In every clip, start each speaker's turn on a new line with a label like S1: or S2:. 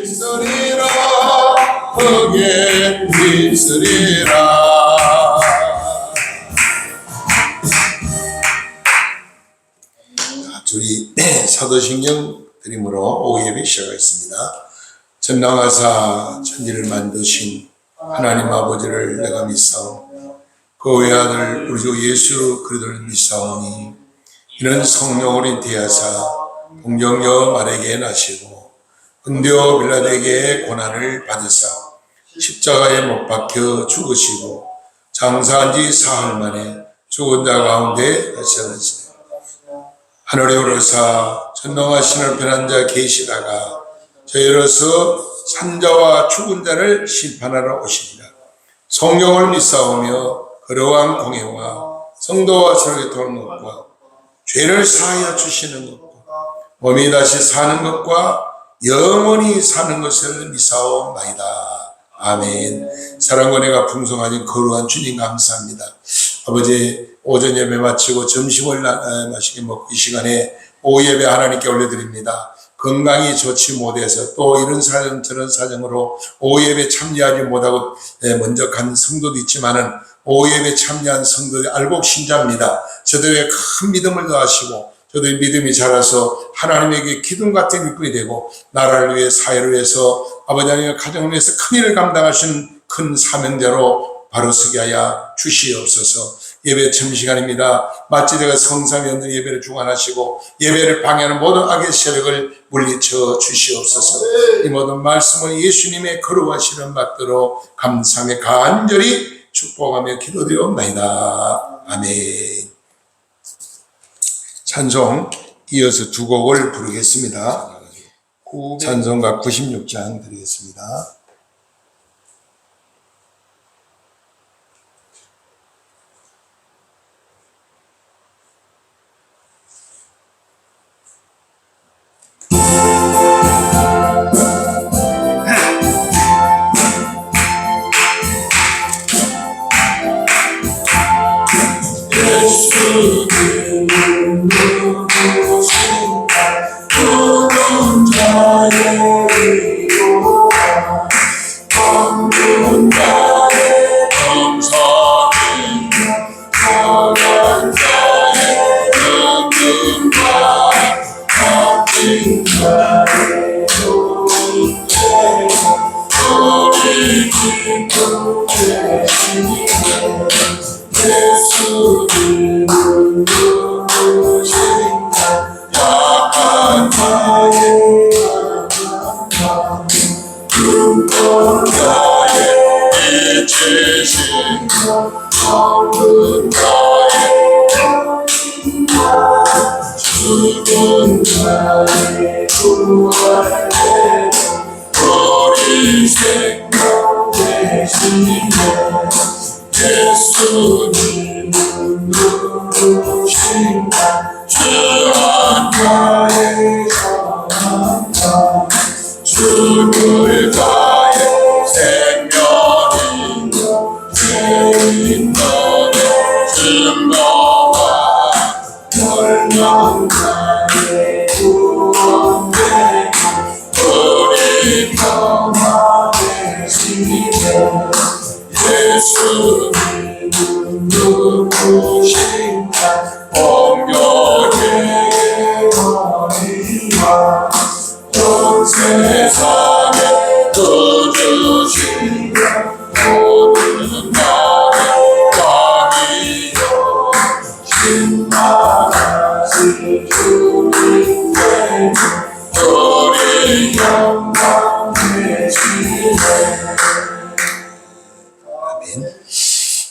S1: 있으리라 흙에 있으리라. 둘이 사도신경 드림으로 오후 예배 시작하겠습니다. 전능하사 천지를 만드신 하나님 아버지를 내가 믿사오며 그 외아들 우리 주 예수 그리스도를 믿사오니 이는 성령으로 대하사 동정녀 마리아에게 나시고 본디오 빌라도에게 고난을 받으사 십자가에 못 박혀 죽으시고 장사한 지 사흘 만에 죽은 자 가운데 다시 살아나시니 하늘에 오르사 전능하신 편한 자 계시다가 저희로서 산자와 죽은 자를 심판하러 오시리라. 성령을 믿사오며 거룩한 공예와 성도와 서로의 도는 것과 죄를 사하여 주시는 것과 몸이 다시 사는 것과 영원히 사는 것을 믿사옵나이다. 아멘. 사랑과 은혜가 풍성하신 거룩한 주님 감사합니다. 아버지, 오전 예배 마치고 점심을 맛있게 먹고 이 시간에 오후 예배 하나님께 올려드립니다. 건강이 좋지 못해서 또 이런 사정 저런 사정으로 오후 예배 참여하지 못하고 먼저 간 성도도 있지만은 오후 예배 참여한 성도들이 알곡 신자입니다. 저들에게 큰 믿음을 더하시고 저들의 믿음이 자라서 하나님에게 기둥 같은 일꾼이 되고 나라를 위해 사회를 위해서 아버지 하나님의 가정을 위해서 큰 일을 감당하시는 큰 사명자로 바로 서게 하여 주시옵소서. 예배 점심시간입니다. 마치 제가 성삼위원들 예배를 주관하시고 예배를 방해하는 모든 악의 세력을 물리쳐 주시옵소서. 이 모든 말씀은 예수님의 거룩하신 이름 받들어 감사하며 간절히 축복하며 기도드리옵나이다. 아멘. 찬송 이어서 두 곡을 부르겠습니다. 찬송가 96장 드리겠습니다.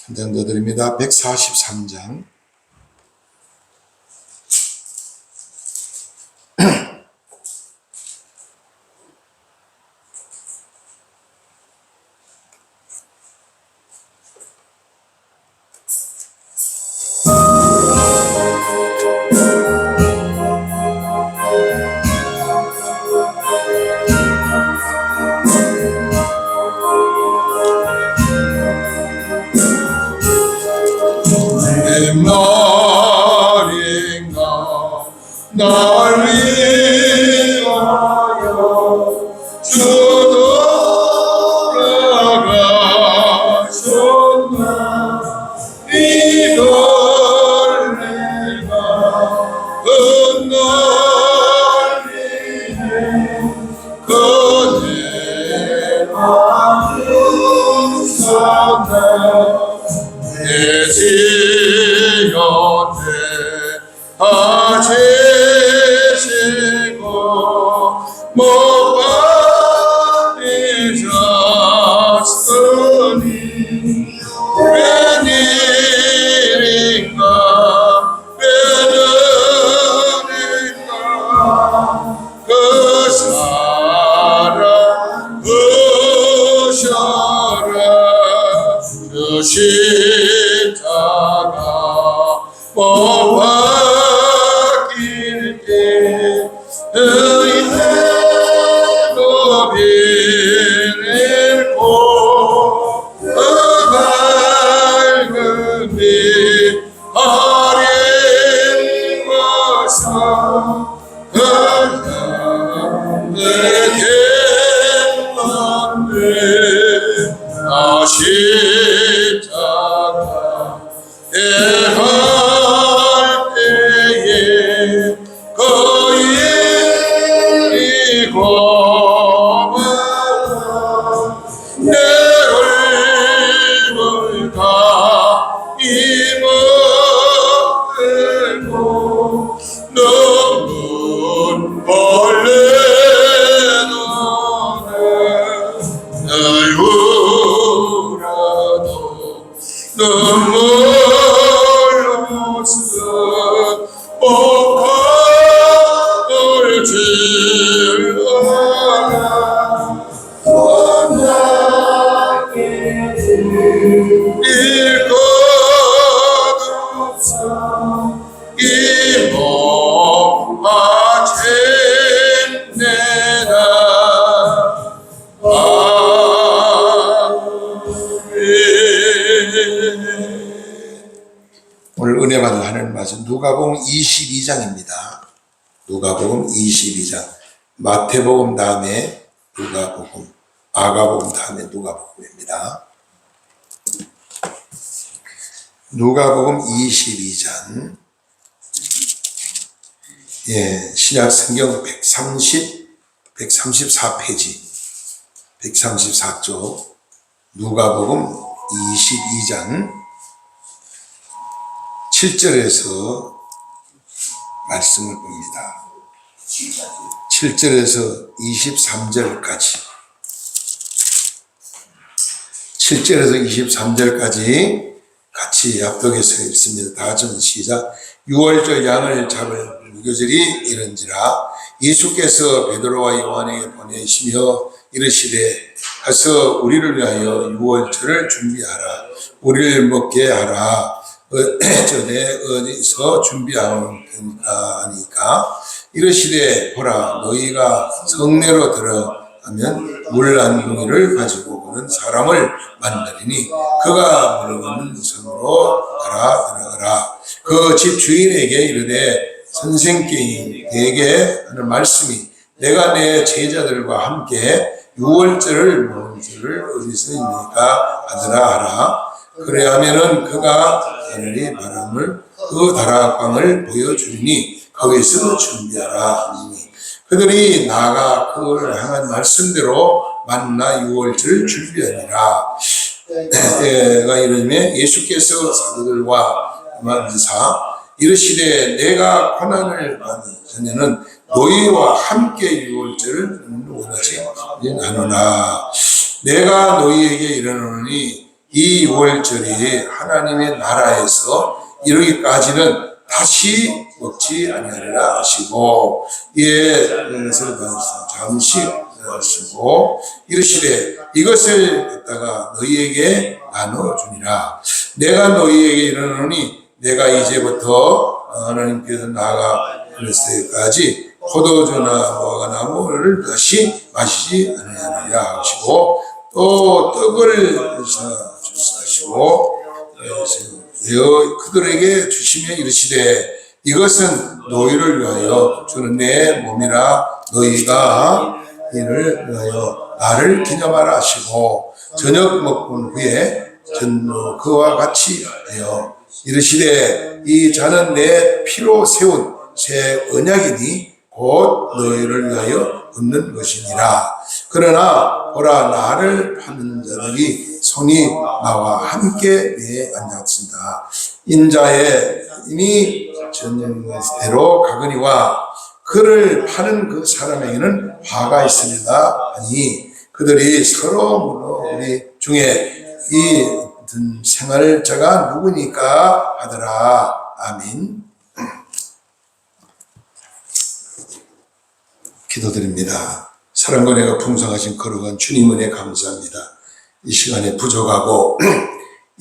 S1: 한 장 더 드립니다. 143장. 내 내 지연대 아제시고 못 받으셨으니 웬일인가 웬일인가 그 사랑 으셔라 그 십자가 못 박힐게 의대로 비밀고 그 밝은 빛 어린 것은 내게 나 십자가 할 때에 거의 고마워 내 얼굴 다 이먹고 눈물 벌레도 날 울어도 눈물로써 복화를 질러라 원하게 일 것 없어 이몸 아젠 내다 오늘 은혜 받을 하나님 말씀 누가복음 22장입니다. 누가복음 22장 마태복음 다음에 누가복음 마가복음 다음에 누가복음입니다. 누가복음 22장 신약 성경 134페이지 134쪽 누가복음 22장 7절에서 말씀을 봅니다. 7절에서 23절까지 7절에서 23절까지 같이 합독해서 읽습니다. 다 같이 시작. 6월절 양을 잡을 무교절이 이런지라 예수께서 베드로와 요한에게 보내시며 이르시되 가서 우리를 위하여 6월절을 준비하라. 우리를 먹게 하라. 전에 어디서 준비하니까 하니까 이르시되 보라 너희가 성내로 들어가면 물 한 동이를 가지고 오는 사람을 만나리니 그가 물어보는 성으로 들어가라. 그 집 주인에게 이르되 선생께 내게 하는 말씀이 내가 내 제자들과 함께 6월절을 먹는 줄을 어디서 있느니까 하더라 하라. 그래 하면은 그가 하늘이 바람을 그 다락방을 보여주리니 거기서 준비하라 하니 그들이 나가 그를 향한 말씀대로 만나 6월절을 준비하니라. 때가 이르매 예수께서 사도들과 만사 이르시되 내가 고난을 받는 전에는 너희와 함께 6월절을 원하지 않으나 내가 너희에게 이르노니 이 6월절이 하나님의 나라에서 이르기까지는 다시 먹지 아니하리라 하시고 그래서 잠시 하시고 이르시되 이것을 갖다가 너희에게 나눠주니라. 내가 너희에게 이르노니 내가 이제부터 하나님께서 나아가 그랬을 때까지 포도주나 무화과나무를 다시 마시지 아니하리라 하시고 또 떡을 주시고 그들에게 주시며 이르시되 이것은 너희를 위하여 주는 내 몸이라 너희가 이를 위하여 나를 기념하라 하시고 저녁 먹은 후에 그와 같이 하여 이르시되 이 잔은 내 피로 세운 새 언약이니 곧 너희를 위하여 얻는 것이니라. 그러나 보라, 나를 파는 자들이 손이 나와 함께 위에 앉았습니다. 인자의 이미 전쟁대로 가거니와 그를 파는 그 사람에게는 화가 있습니다. 아니 그들이 서로 우리 중에 이 생활 자가 누구니까 하더라. 아멘. 기도드립니다. 사랑과 은혜가 풍성하신 거룩한 주님 은혜 감사합니다. 이 시간에 부족하고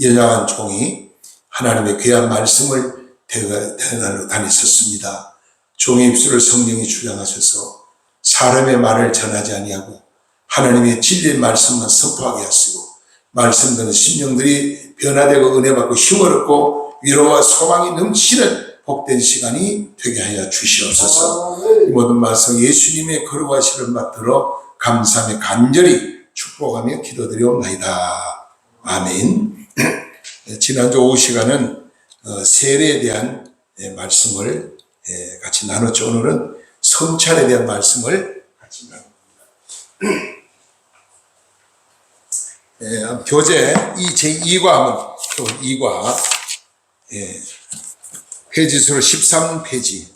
S1: 연약한 종이 하나님의 귀한 말씀을 대나로 다니셨습니다. 종의 입술을 성령이 주장하셔서 사람의 말을 전하지 아니하고 하나님의 진리의 말씀만 선포하게 하시고 말씀 듣는 심령들이 변화되고 은혜받고 힘을 얻고 위로와 소망이 넘치는 복된 시간이 되게 하여 주시옵소서. 이 모든 말씀 예수님의 거룩하심을 받들어 감사하며 간절히 축복하며 기도드리옵나이다. 아멘. 지난주 오후 시간은 세례에 대한 말씀을 같이 나눴죠. 오늘은 성찬에 대한 말씀을 같이 나눕니다. 교재 제2과 한번 2과 페이지수로 13페이지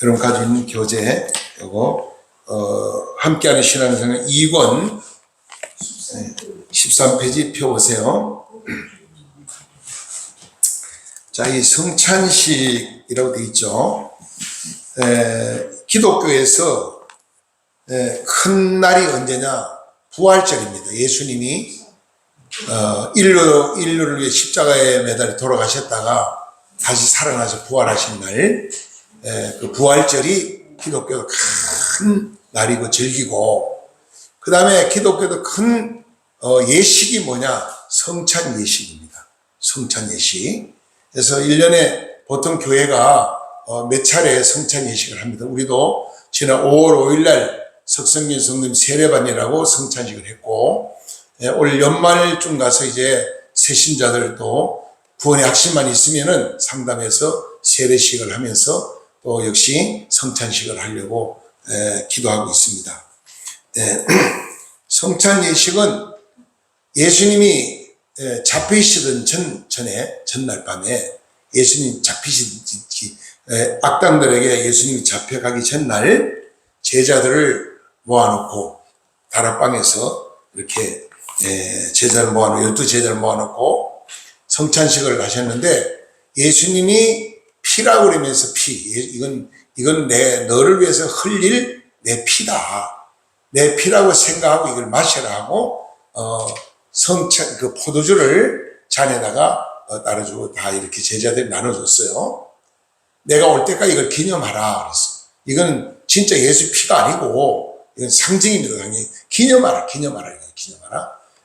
S1: 여러분 가지고 있는 교재 요거 함께하는 신앙생활 2권 13페이지 펴보세요. 자, 이 성찬식이라고 되어 있죠. 기독교에서 큰 날이 언제냐? 부활절입니다. 예수님이 인류를 위해 십자가에 매달려 돌아가셨다가 다시 살아나서 부활하신 날, 그 부활절이 기독교가 큰 날이고 절기고, 그 다음에 기독교도 큰 예식이 뭐냐? 성찬 예식입니다. 성찬 예식. 그래서 1년에 보통 교회가 몇 차례 성찬 예식을 합니다. 우리도 지난 5월 5일 날 석성진 성님 세례반이라고 성찬식을 했고, 올 연말쯤 가서 이제 새신자들도 구원의 확신만 있으면은 상담해서 세례식을 하면서 또 역시 성찬식을 하려고 기도하고 있습니다. 성찬 예식은 예수님이 잡히시던 전날 밤에 예수님 잡히시던 악당들에게 예수님이 잡혀가기 전날 제자들을 모아놓고 다락방에서 이렇게 제자를 모아놓고 12제자를 모아놓고 성찬식을 하셨는데 예수님이 피라고 그러면서 이건 너를 위해서 흘릴 내 피다. 내 피라고 생각하고 이걸 마시라 하고 성찬 그 포도주를 잔에다가 따라주고 다 이렇게 제자들이 나눠줬어요. 내가 올 때까지 이걸 기념하라 그랬어. 이건 진짜 예수 피가 아니고 이건 상징입니다. 당연히 기념하라.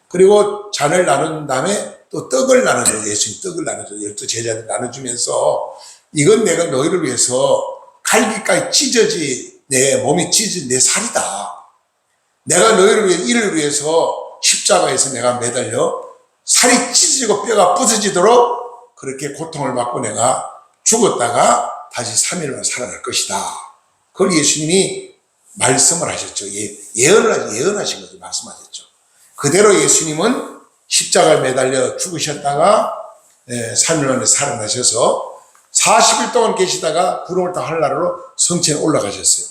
S1: 그리고 잔을 나눈 다음에 또 떡을 나눠줘요. 예수님 떡을 나눠줘요. 12제자들 나눠주면서 이건 내가 너희를 위해서 갈기까지 찢어지 내 몸이 찢어진 내 살이다. 내가 너희를 위해 이를 위해서 십자가에서 내가 매달려 살이 찢어지고 뼈가 부서지도록 그렇게 고통을 받고 내가 죽었다가 다시 3일 만에 살아날 것이다. 그걸 예수님이 말씀을 하셨죠. 예언하신 거죠. 말씀하셨죠. 그대로 예수님은 십자가에 매달려 죽으셨다가 3일 만에 살아나셔서 40일 동안 계시다가 구름을 타고 하늘나라로 성천에 올라가셨어요.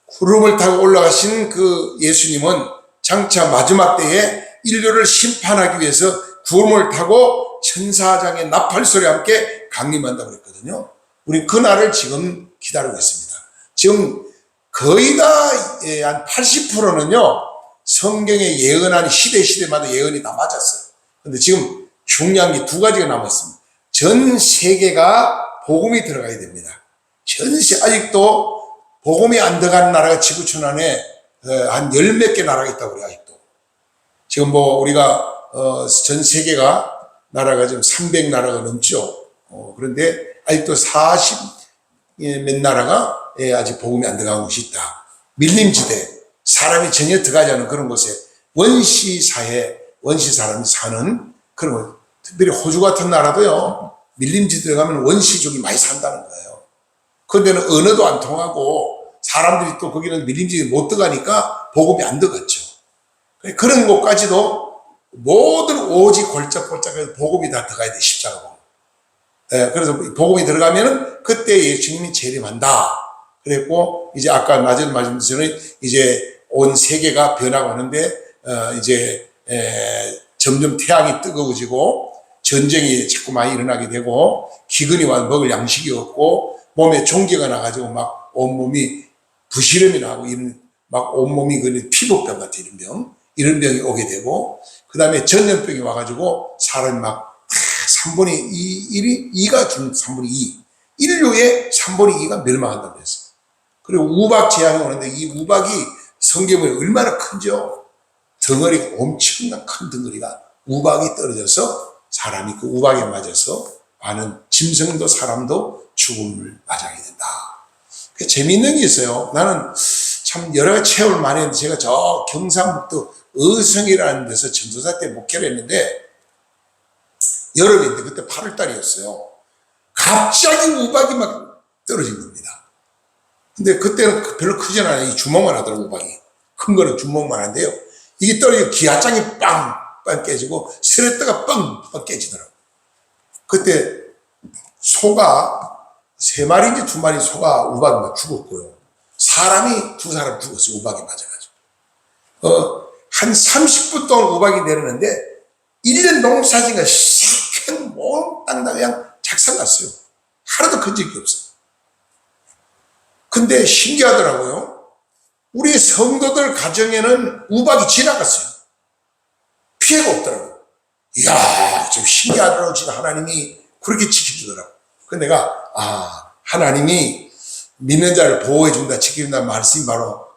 S1: 구름을 타고 올라가신 그 예수님은 장차 마지막 때에 인류를 심판하기 위해서 구름을 타고 천사장의 나팔소리와 함께 강림한다고 그랬거든요. 우리 그날을 지금 기다리고 있습니다. 지금 거의 다 한 80%는요 성경에 예언한 시대마다 예언이 다 맞았어요. 근데 지금 중요한 게 두 가지가 남았습니다. 전 세계가 복음이 들어가야 됩니다. 아직도 복음이 안 들어간 나라가 지구촌 안에 한 10몇 개 나라가 있다고 그래요. 아직도 지금 뭐 우리가 전 세계가 나라가 지금 300나라가 넘죠. 그런데 아직도 40 몇 나라가 아직 복음이 안 들어간 곳이 있다. 밀림지대, 사람이 전혀 들어가지 않은 그런 곳에 원시사회, 원시 사람이 사는 그런 곳. 특별히 호주 같은 나라도요, 밀림지대에 가면 원시족이 많이 산다는 거예요. 그런데는 언어도 안 통하고 사람들이 또 거기는 밀림지에 못 들어가니까 복음이 안 들어갔죠. 그런 곳까지도 모든 오직 골짜골짜기에서 복음이 다 들어가야 돼, 십자가로. 그래서 복음이 들어가면은 그때 예수님이 재림한다. 그랬고, 이제 아까 낮에 말씀드린 이제 온 세계가 변화가 오는데, 이제, 점점 태양이 뜨거워지고, 전쟁이 자꾸 많이 일어나게 되고, 기근이 와서 먹을 양식이 없고, 몸에 종기가 나가지고 막 온몸이 부시름이 나고, 이런, 막 온몸이 그 피부병 같은 이런 병이 오게 되고, 그 다음에 전염병이 와가지고, 사람이 막 3분의 2가 준 3분의 2. 인류의 3분의 2가 멸망한다고 했어요. 그리고 우박 재앙이 오는데 이 우박이 성경에 얼마나 큰죠? 덩어리가 엄청난 큰 덩어리가 우박이 떨어져서 사람이 그 우박에 맞아서 많은 짐승도 사람도 죽음을 맞이하게 된다. 재미있는 게 있어요. 나는 참 여러 가지 체험을 많이 했는데 제가 저 경상북도 어성이라는 데서 전도사 때 목회를 했는데 여름인데 그때 8월달이었어요. 갑자기 우박이 막 떨어진 겁니다. 근데 그때는 별로 크진 않아요. 이 주먹만 하더라고요, 우박이. 큰 거는 주먹만 한데요. 이게 떨어지고 기아장이 빵 깨지고 스레트가 빵 깨지더라고요. 그때 소가 3마리인지 2마리 소가 우박이 막 죽었고요. 사람이 2사람 죽었어요, 우박이 맞아가지고. 한 30분 동안 우박이 내리는데 1년 농사진가 시큰 몽땅 그냥 작살났어요. 하나도 큰 적이 없어요. 근데 신기하더라고요. 우리 성도들 가정에는 우박이 지나갔어요. 피해가 없더라고요. 이야, 좀 신기하더라고요. 진짜 하나님이 그렇게 지켜주더라고요. 근데 내가, 하나님이 믿는 자를 보호해준다, 지켜준다는 말씀이 바로,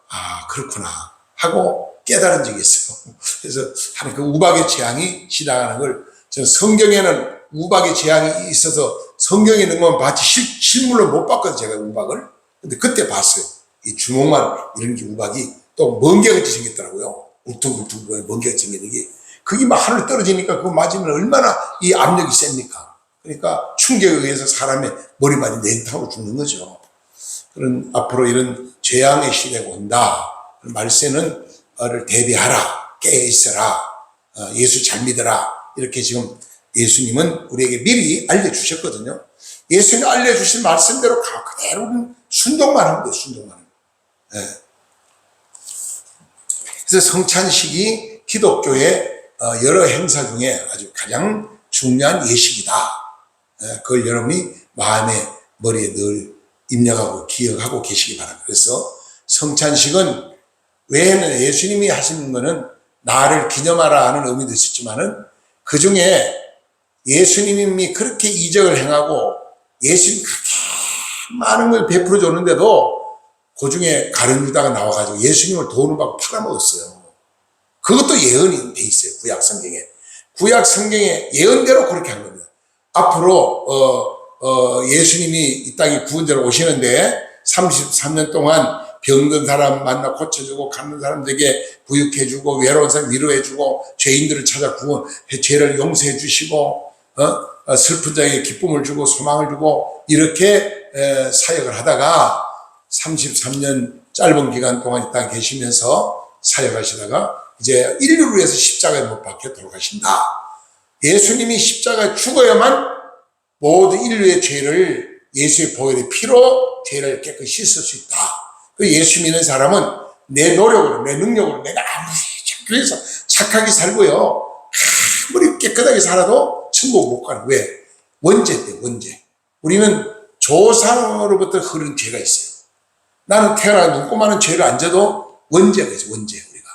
S1: 그렇구나. 하고 깨달은 적이 있어요. 그래서 그 우박의 재앙이 지나가는 걸, 저는 성경에는 우박의 재앙이 있어서 성경에 있는 건 마치 실물로 못 봤거든요, 제가 우박을. 근데 그때 봤어요. 이 주먹만 이런 게 우박이 또 멍게같이 생겼더라고요. 울퉁불퉁 멍게같이 생기는 게. 그게 막 하늘에 떨어지니까 그거 맞으면 얼마나 이 압력이 셉니까? 그러니까 충격에 의해서 사람의 머리만이 냉탕으로 죽는 거죠. 그런 앞으로 이런 재앙의 시대가 온다. 말세는 대비하라. 깨어있어라. 예수 잘 믿어라. 이렇게 지금 예수님은 우리에게 미리 알려주셨거든요. 예수님이 알려주신 말씀대로 그대로 순종만 하면 돼요. 순종만 하면. 네. 그래서 성찬식이 기독교의 여러 행사 중에 아주 가장 중요한 예식이다. 그걸 여러분이 마음에 머리에 늘 입력하고 기억하고 계시기 바랍니다. 그래서 성찬식은 외에는 예수님이 하시는 거는 나를 기념하라 하는 의미도 있었지만은 그 중에 예수님이 그렇게 이적을 행하고 예수님이 그렇게 많은 걸 베풀어 줬는데도 그 중에 가룟 유다가 나와가지고 예수님을 돈을 받고 팔아먹었어요. 그것도 예언이 돼 있어요. 구약 성경에. 구약 성경의 예언대로 그렇게 한 겁니다. 앞으로 예수님이 이 땅에 구원자로 오시는데 33년 동안 병든 사람 만나 고쳐주고 갖는 사람들에게 부육해주고 외로운 사람 위로해주고 죄인들을 찾아 죄를 용서해 주시고 슬픈 자에게 기쁨을 주고 소망을 주고 이렇게 사역을 하다가 33년 짧은 기간 동안 이 땅에 계시면서 사역하시다가 이제 인류를 위해서 십자가에 못 박혀 돌아가신다. 예수님이 십자가에 죽어야만 모든 인류의 죄를 예수의 보혈의 피로 죄를 깨끗이 씻을 수 있다. 그 예수 믿는 사람은 내 노력으로 내 능력으로 내가 아무리 그래서 착하게 살고요. 아무리 깨끗하게 살아도 천국 못 가는. 왜? 원죄 때 원죄. 우리는 조상으로부터 흐른 죄가 있어요. 나는 태어나 눈꼬마는 죄를 안 져도 원죄가 있어요. 원죄 우리가.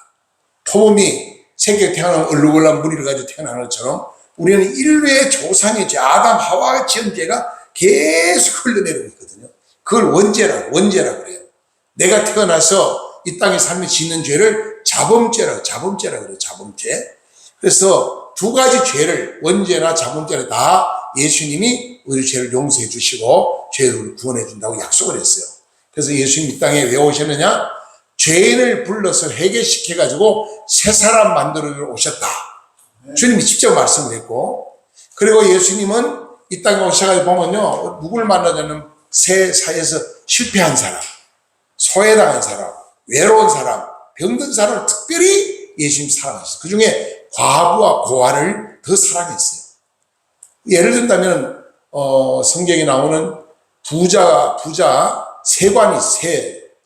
S1: 포범이 생겨 태어나면 얼룩얼룩한 무리를 가지고 태어나는 것처럼 우리는 인류의 조상의 죄, 아담 하와가 지은 죄가 계속 흘러내리고 있거든요. 그걸 원죄라고 그래요. 내가 태어나서 이 땅에 살며 짓는 죄를 자범죄라고 그래요. 자범죄. 그래서 두 가지 죄를 원죄나 자범죄를 다 예수님이 우리 죄를 용서해 주시고 죄를 구원해 준다고 약속을 했어요. 그래서 예수님 이 땅에 왜 오셨느냐? 죄인을 불러서 회개시켜 가지고 새 사람 만들어 오셨다. 주님이 직접 말씀을 했고, 그리고 예수님은 이 땅에 오셔가지고 보면요, 누굴 만나냐면 새 사회에서 실패한 사람, 소외당한 사람, 외로운 사람, 병든 사람을 특별히 예수님 사랑하셨어요. 그 중에 과부와 고아를 더 사랑했어요. 예를 든다면 성경에 나오는 부자 세관이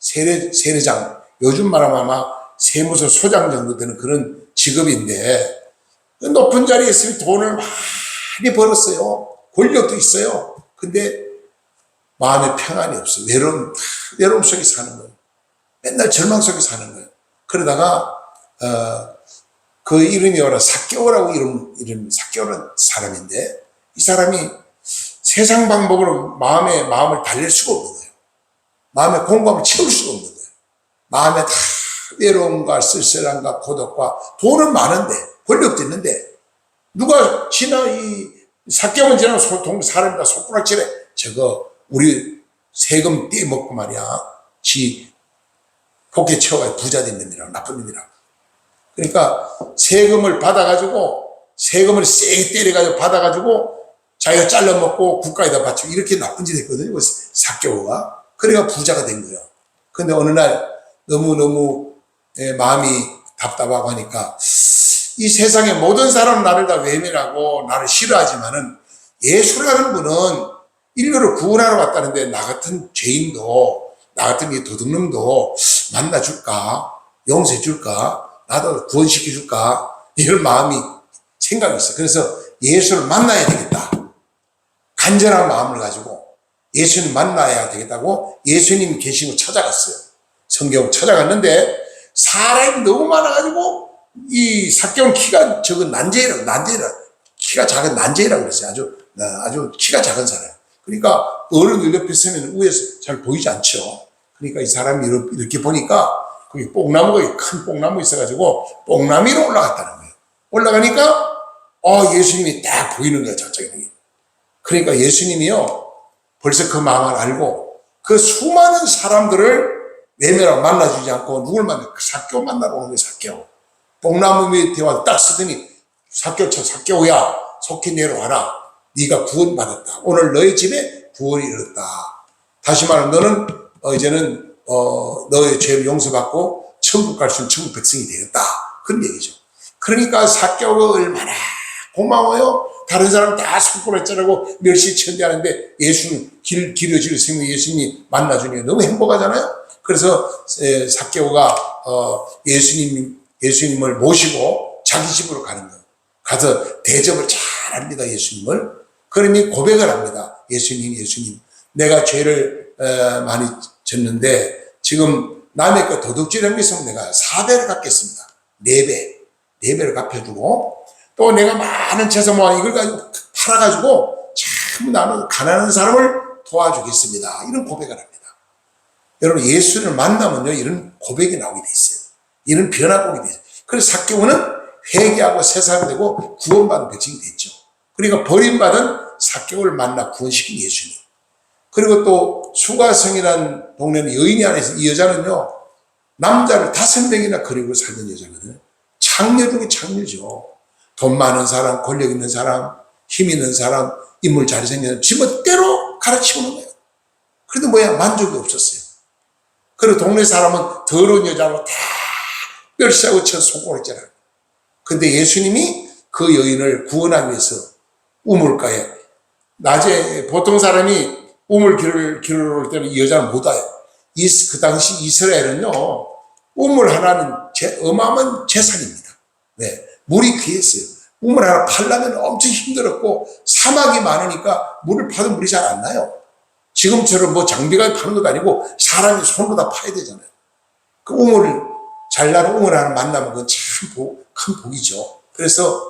S1: 세례장, 요즘 말하면 아마 세무서 소장 정도 되는 그런 직업인데 높은 자리에 있으면 돈을 많이 벌었어요. 권력도 있어요. 근데 마음에 평안이 없어요. 외로움 속에 사는 거예요. 맨날 절망 속에 사는 거예요. 그러다가 그 이름이 삭개오라고 이름 삭개오라는 사람인데, 이 사람이 세상 방법으로 마음을 달랠 수가 없는 거예요. 마음의 공감을 채울 수가 없는 거예요. 마음에 다 외로움과 쓸쓸함과 고독과 돈은 많은데, 권력도 있는데, 누가 이 삭개오만 지나면 사람이다 손가락질해. 저거 우리 세금 떼먹고 말이야, 지 복에 채워가지고 부자 된 놈이라고, 나쁜 놈이라고. 그러니까 세금을 받아가지고, 세금을 세게 때려가지고 받아가지고 자기가 잘라먹고 국가에다 바치고 이렇게 나쁜 짓 했거든요, 삭개오가. 그래가 부자가 된 거예요. 근데 어느 날 너무너무 마음이 답답하고 하니까, 이 세상의 모든 사람은 나를 다 외면하고 나를 싫어하지만은 예수라는 분은 인류를 구원하러 왔다는데, 나 같은 죄인도, 나 같은 이 도둑놈도 만나줄까? 용서해줄까? 나도 구원시켜줄까? 이런 생각이 있어요. 그래서 예수를 만나야 되겠다. 간절한 마음을 가지고 예수님 만나야 되겠다고 예수님 계신 곳 찾아갔어요. 성경 찾아갔는데 사람이 너무 많아가지고, 이 삭개오는 키가 적은 키가 작은 난제이라고 그랬어요. 아주 키가 작은 사람. 그러니까 어른 옆에 서면 위에서 잘 보이지 않죠. 그러니까 이 사람이 이렇게 보니까 거기 큰 뽕나무 있어가지고 뽕나무 위로 올라갔다는 거예요. 올라가니까 예수님이 딱 보이는 거예요, 저쪽에. 그러니까 예수님이요, 벌써 그 마음을 알고 그 수많은 사람들을 외면하고 만나주지 않고 누굴 만나? 삭개오 만나러 오는 거예요. 삭개오. 뽕나무 밑에 와서 딱 서더니, 삭개오야, 속히 내려와라. 네가 구원받았다. 오늘 너의 집에 구원이 이르렀다. 다시 말하면 너는 이제는 너의 죄를 용서받고 천국 갈 수 있는 천국 백성이 되었다. 그런 얘기죠. 그러니까 삭개오가 얼마나 고마워요. 다른 사람 다 손가락질하고 멸시천대하는데 예수는 길어질 생명 예수님이 만나주니까 너무 행복하잖아요. 그래서 삭개오가 예수님을 모시고 자기 집으로 가는 거예요. 가서 대접을 잘 합니다, 예수님을. 그러니 고백을 합니다. 예수님, 내가 죄를 많이 졌는데 지금 남의 거 도둑질한 게 있으면 내가 4배를 갚겠습니다. 4배를 갚아주고, 또 내가 많은 재산 모아 이걸 가지고 팔아가지고 참 나는 가난한 사람을 도와주겠습니다. 이런 고백을 합니다. 여러분, 예수를 만나면요, 이런 고백이 나오게 돼 있어요. 이런 변화가 오게 돼 있어요. 그래서 삭개오는 회개하고 새사람이 되고 구원받은 백성이 됐죠. 그러니까 버림받은 삭개오를 만나 구원시킨 예수님. 그리고 또 수가성이라는 동네는 여인이 하나 있어요. 이 여자는요, 남자를 5명이나 그리고 살던 여자거든요. 창녀 중에 창녀죠. 돈 많은 사람, 권력 있는 사람, 힘 있는 사람, 인물 잘생긴 사람, 지멋대로 가르치는 거예요. 그래도 만족이 없었어요. 그리고 동네 사람은 더러운 여자로 다 멸시하고 쳐 손가락질하고. 근데 예수님이 그 여인을 구원하기 위해서 우물가에, 낮에 보통 사람이 우물 길을 올 때는 이 여자는 못 와요. 그 당시 이스라엘은요, 우물 하나는 어마어마한 재산입니다. 네, 물이 귀했어요. 우물 하나 파려면 엄청 힘들었고, 사막이 많으니까 물을 파도 물이 잘 안 나요. 지금처럼 장비가 파는 것도 아니고 사람이 손으로 다 파야 되잖아요. 그 잘 나는 우물 하나 만나면 그건 참 큰 복이죠. 그래서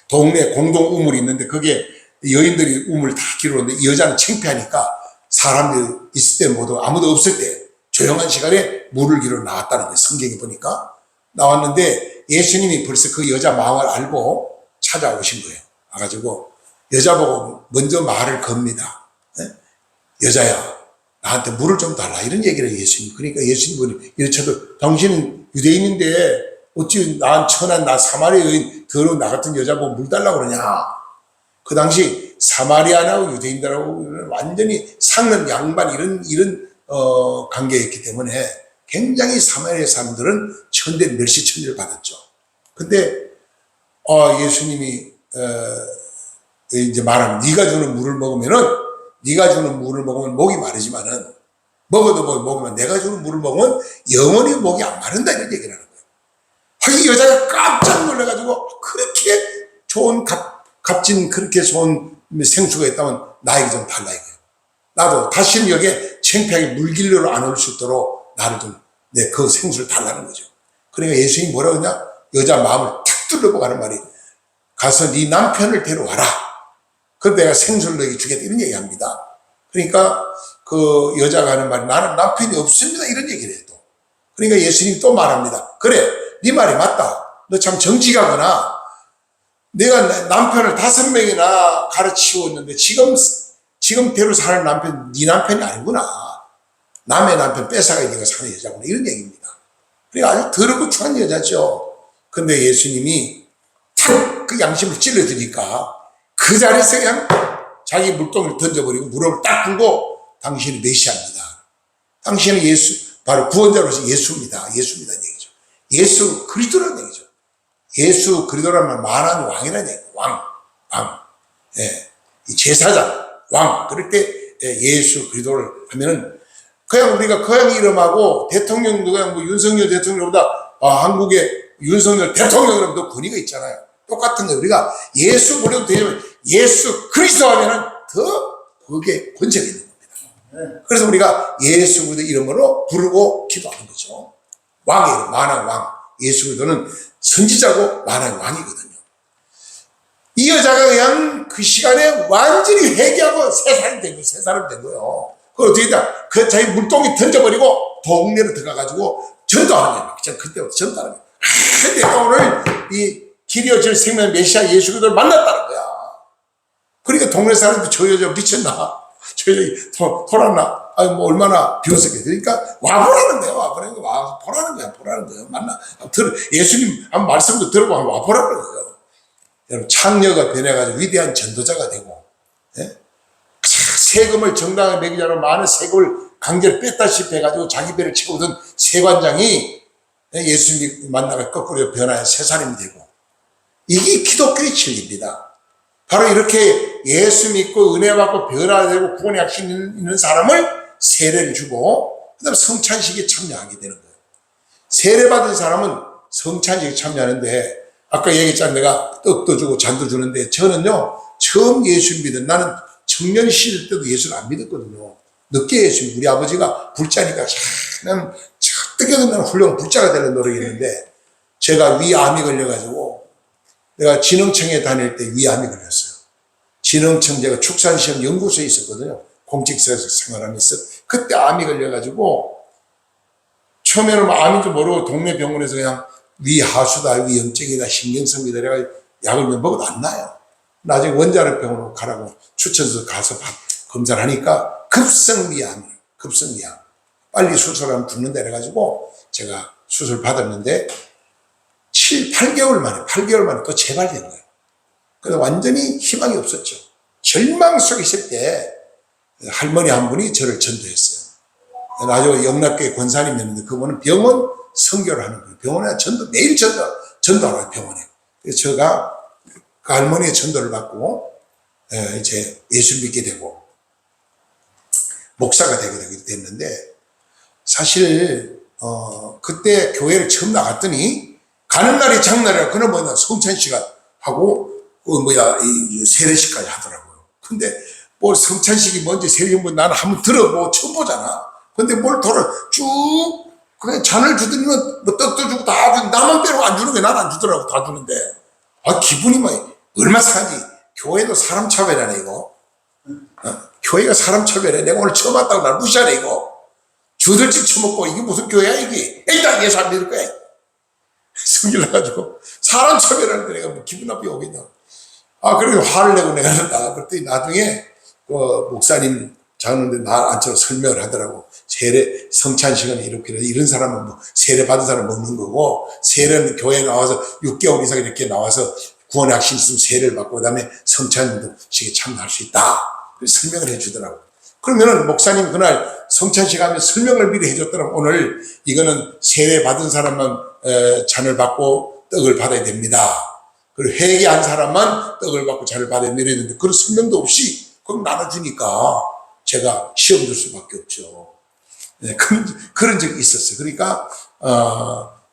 S1: 동네 공동 우물이 있는데 거기에 여인들이 우물 다 길어오는데 이 여자는 창피하니까 사람들이 있을 때 아무도 없을 때 조용한 시간에 물을 길어 나왔다는 거예요. 성경에 보니까 나왔는데 예수님이 벌써 그 여자 마음을 알고 찾아오신 거예요. 와가지고 여자 보고 먼저 말을 겁니다. 여자야, 나한테 물을 좀 달라. 이런 얘기를 해요, 예수님. 그러니까 예수님은 이래쳐도 당신은 유대인인데 어찌 난 천한 나 사마리아 여인 더러운 나 같은 여자 보고 물 달라고 그러냐. 그 당시 사마리아나고 유대인들하고 완전히 상는 양반 이런 관계였기 때문에 굉장히 사마리아 사람들은 멸시천지를 받았죠. 근데 예수님이 이제 말하면 네가 주는 물을 먹으면 목이 마르지만은 먹어도 먹으면 내가 주는 물을 먹으면 영원히 목이 안 마른다 이런 얘기를 하는 거예요. 이 여자가 깜짝 놀라가지고 그렇게 좋은 값진 그렇게 좋은 생수가 있다면 나에게 좀 달라 이거예요. 나도 다시는 여기에 창피하게 물길로 안 올 수 있도록 나를 좀 그 생수를 달라는 거죠. 그러니까 예수님이 뭐라고 했냐? 여자 마음을 탁 뚫려보고 하는 말이 가서 네 남편을 데려와라. 그럼 내가 생수를 너에게 주겠다 이런 얘기합니다. 그러니까 그 여자가 하는 말이 나는 남편이 없습니다 이런 얘기를 해요. 또. 그러니까 예수님이 또 말합니다. 그래 네 말이 맞다. 너 참 정직하구나. 내가 남편을 5명이나 가르치웠는데 지금대로 사는 남편 네 남편이 아니구나. 남의 남편 뺏어가 네가 사는 여자구나 이런 얘기입니다. 그러니까 아주 더럽고 추한 여자죠. 근데 예수님이 탁 그 양심을 찔러주니까 그 자리에서 그냥 자기 물동이를 던져버리고 무릎을 딱 꿇고 당신이 메시아입니다. 당신은 바로 구원자로서 예수입니다. 예수입니다. 얘기죠. 예수 그리스도라는 얘기죠. 예수 그리스도라는 만한 왕이라는 얘기죠. 왕. 예. 이 제사장, 왕. 그럴 때 예수 그리스도를 하면은 그냥 우리가 그냥 이름하고 대통령도 그냥 뭐 윤석열 대통령보다 한국의 윤석열 대통령이라면 더 권위가 있잖아요. 똑같은 거예요. 우리가 예수 부르면 되면 예수 그리스도 하면은 더 그게 권세가 있는 겁니다. 그래서 우리가 예수 그리스도 이름으로 부르고 기도하는 거죠. 왕의 이름, 만왕 왕. 예수 그리스도는 선지자고 만왕 왕이거든요. 이 여자가 그냥 그 시간에 완전히 회개하고 새 사람 된 거예요. 그걸 어떻게 했다? 그 자기 물동이 던져버리고 동네로 들어가가지고 전도하는 거예요. 그때부터 전도하는 거예요. 내가 오늘 이 길이 어질 생명 메시아 예수 그리스도를 만났다는 거야. 그러니까 동네 사람들 저 여자 미쳤나? 저 여자 돌았나? 아니 뭐 얼마나 비웃었게. 그러니까 와보라는 거야. 와보라는 거야. 만나. 예수님 한 말씀도 들어보면 와보라는 거예요. 여러분 창녀가 변해가지고 위대한 전도자가 되고, 예? 세금을 정당하게 매기자로 많은 세금을 강제로 뺐다시피 해가지고 자기 배를 채우던 세관장이 예수님 만나가 거꾸로 변화해 새 사람이 되고, 이게 기독교의 진리입니다. 바로 이렇게 예수 믿고 은혜 받고 변화되고 구원의 확신이 있는 사람을 세례를 주고 그 다음에 성찬식에 참여하게 되는 거예요. 세례 받은 사람은 성찬식에 참여하는데 아까 얘기했잖아요. 내가 떡도 주고 잔도 주는데 저는요 처음 예수 믿은 나는 청년 시절 때도 예수를 안 믿었거든요. 늦게 예수 믿고 우리 아버지가 불자니까 난 어떻게든 나는 훌륭한 불자가 되는 노력했는데 제가 위암이 걸려가지고 내가 진흥청에 다닐 때 위암이 걸렸어요. 진흥청 제가 축산시험 연구소에 있었거든요. 공직사에서 생활하면서 그때 암이 걸려가지고 처음에는 뭐 암인 줄 모르고 동네 병원에서 그냥 위하수다, 위염증이다, 신경성이다 이래가지고 약을 먹어도 안 나요. 나중에 원자력 병원으로 가라고 추천서 가서 검사를 하니까 급성위암. 빨리 수술하면 죽는다 이래가지고 제가 수술 받았는데 8개월 만에 또 재발된 거예요. 그래서 완전히 희망이 없었죠. 절망 속에 있을 때 할머니 한 분이 저를 전도했어요. 나중에 영락교회 권사님이었는데 그분은 병원 선교를 하는 거예요. 병원에 매일 전도하러 병원에. 그래서 제가 그 할머니의 전도를 받고 이제 예수 믿게 되고 목사가 되게 됐는데 사실 그때 교회를 처음 나갔더니 가는 날이 장날이라 그는 뭐냐 성찬시간 하고 이 세례식까지 하더라고요. 근데 뭐 성찬식이 뭔지 세례식이 나는 한번 들어보고 처음 보잖아. 근데 뭘 쭉 그냥 잔을 주더니만 뭐 떡도 주고 다 주고 나만 빼고 안 주는 게 난 안 주더라고. 다 주는데 기분이 막 얼마 상하지. 교회도 사람 차별하네 이거. 교회가 사람 차별해. 내가 오늘 처음 왔다고 날 무시하네 이거. 주들씩 처먹고 이게 무슨 교회야 이게. 일단 예수 안 믿을 거야. 성질 나가지고 사람 차별하는데 내가 뭐 기분 나쁘게 오겠냐. 그래서 화를 내고 내가 그랬더니 나중에 목사님 자는데 나 앉혀서 설명을 하더라고. 성찬식은 이런 사람은 뭐 세례 받은 사람 먹는 거고, 세례는 교회에 나와서 6개월 이상 이렇게 나와서 구원의 확신 있으면 세례를 받고, 그 다음에 성찬식에 참여할 수 있다. 그래서 설명을 해주더라고. 그러면은 목사님 그날 성찬식 하면 설명을 미리 해줬더라면 오늘 이거는 세례 받은 사람만 잔을 받고 떡을 받아야 됩니다. 그리고 회개한 사람만 떡을 받고 잔을 받아야 되는데 그런 설명도 없이 그럼 나눠주니까 제가 시험 줄 수밖에 없죠. 네, 그런 적이 있었어요. 그러니까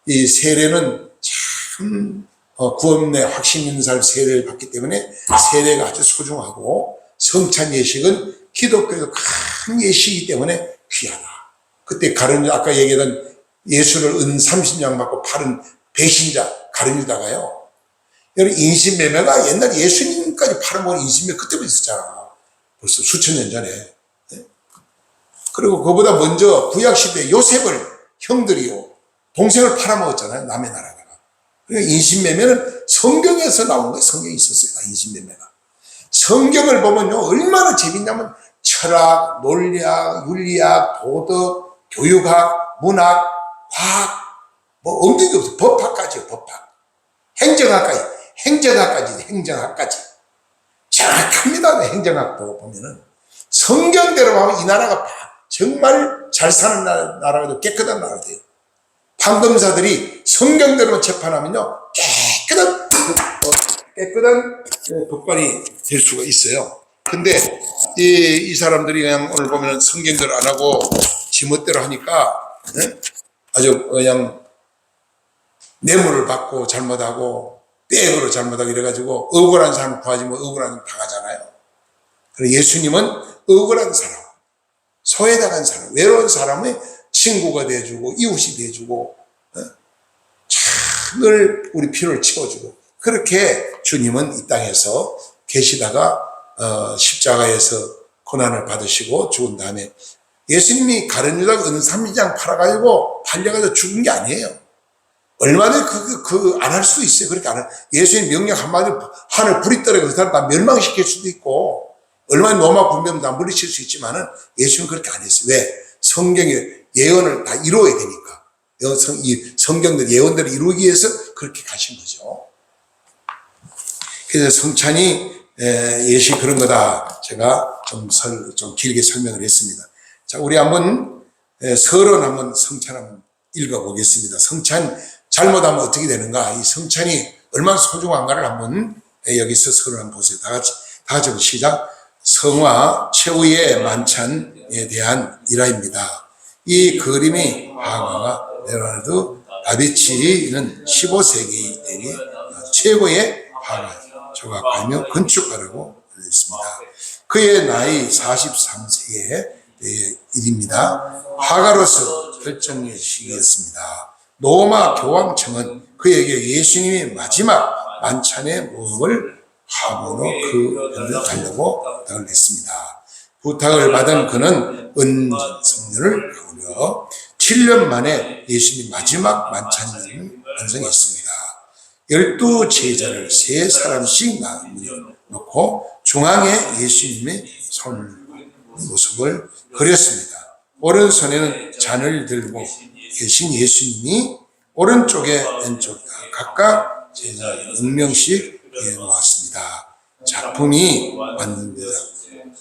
S1: 이 세례는 참 구원의 확신 있는 사람 세례를 받기 때문에 세례가 아주 소중하고 성찬 예식은 기독교에서 큰 예식이기 때문에 귀하다. 그때 아까 얘기했던 예수를 은 30냥 받고 팔은 배신자 가룟유다가요. 여러분 인신매매가 옛날 예수님까지 팔아먹은 인신매매 그때부터 있었잖아. 벌써 수천 년 전에. 그리고 그보다 먼저 구약시대에 요셉을 형들이요 동생을 팔아먹었잖아요. 남의 나라다가. 그러니까 인신매매는 성경에서 나온 거예요. 성경에 있었어요. 인신매매가. 성경을 보면요 얼마나 재밌냐면 철학, 논리학, 윤리학, 도덕, 교육학, 문학, 과학 뭐 없는 게 없어요. 법학까지요. 법학. 행정학까지 정확합니다. 행정학도 보면은 성경대로 하면 이 나라가 정말 잘 사는 나라가 깨끗한 나라가 돼요. 판검사들이 성경대로만 재판하면요 깨끗한 법관이 될 수가 있어요. 근데 이 사람들이 그냥 오늘 보면 성경대로 안 하고 지멋대로 하니까 아주 그냥 뇌물을 받고 잘못하고 백으로 잘못하고 이래가지고 억울한 사람 구하지 뭐 억울한 사람 당하잖아요. 그래서 예수님은 억울한 사람, 소외당한 사람, 외로운 사람의 친구가 돼주고 이웃이 돼주고 늘 우리 필요를 채워주고 그렇게 주님은 이 땅에서 계시다가 십자가에서 고난을 받으시고 죽은 다음에 예수님이 가룟유다가 은 30장 팔아가지고 팔려가지고 죽은 게 아니에요. 얼마나 안 할 수도 있어요. 그렇게 안 할. 예수님 명령 한마디 하늘 불이 떨어져 그 사람 다 멸망시킬 수도 있고 얼마나 노마 분별면 다 물리칠 수 있지만은 예수님은 그렇게 안 했어요. 왜? 성경의 예언을 다 이루어야 되니까. 이 성경들 예언들을 이루기 위해서 그렇게 가신 거죠. 그래서 성찬이 예시 그런 거다. 제가 좀 길게 설명을 했습니다. 자, 우리 한번 서론 한번 성찬 한번 읽어보겠습니다. 성찬 잘못하면 어떻게 되는가? 이 성찬이 얼마나 소중한가를 한번 여기서 서론 한번 보세요. 다 같이 한번 시작. 성화 최후의 만찬에 대한 일화입니다. 이 그림이 하가가 레오나르도 다비치는 15세기 대기 최고의 화가 조각가이며 건축가라고 알려졌습니다. 그의 나이 43세의 일입니다. 화가로서 결정의 시기였습니다. 로마 교황청은 그에게 예수님의 마지막 만찬의 모험을 화보로 그 편을 달라고 부탁을 했습니다. 부탁을 받은 그는 은성년을 가우려 7년 만에 예수님 마지막 만찬을 완성했습니다. 12제자를 3사람씩 놓고 중앙에 예수님의 모습을 그렸습니다. 오른손에는 잔을 들고 계신 예수님이 오른쪽에 왼쪽 각각 제자 6명씩 놓았습니다. 작품이 완성됩니다.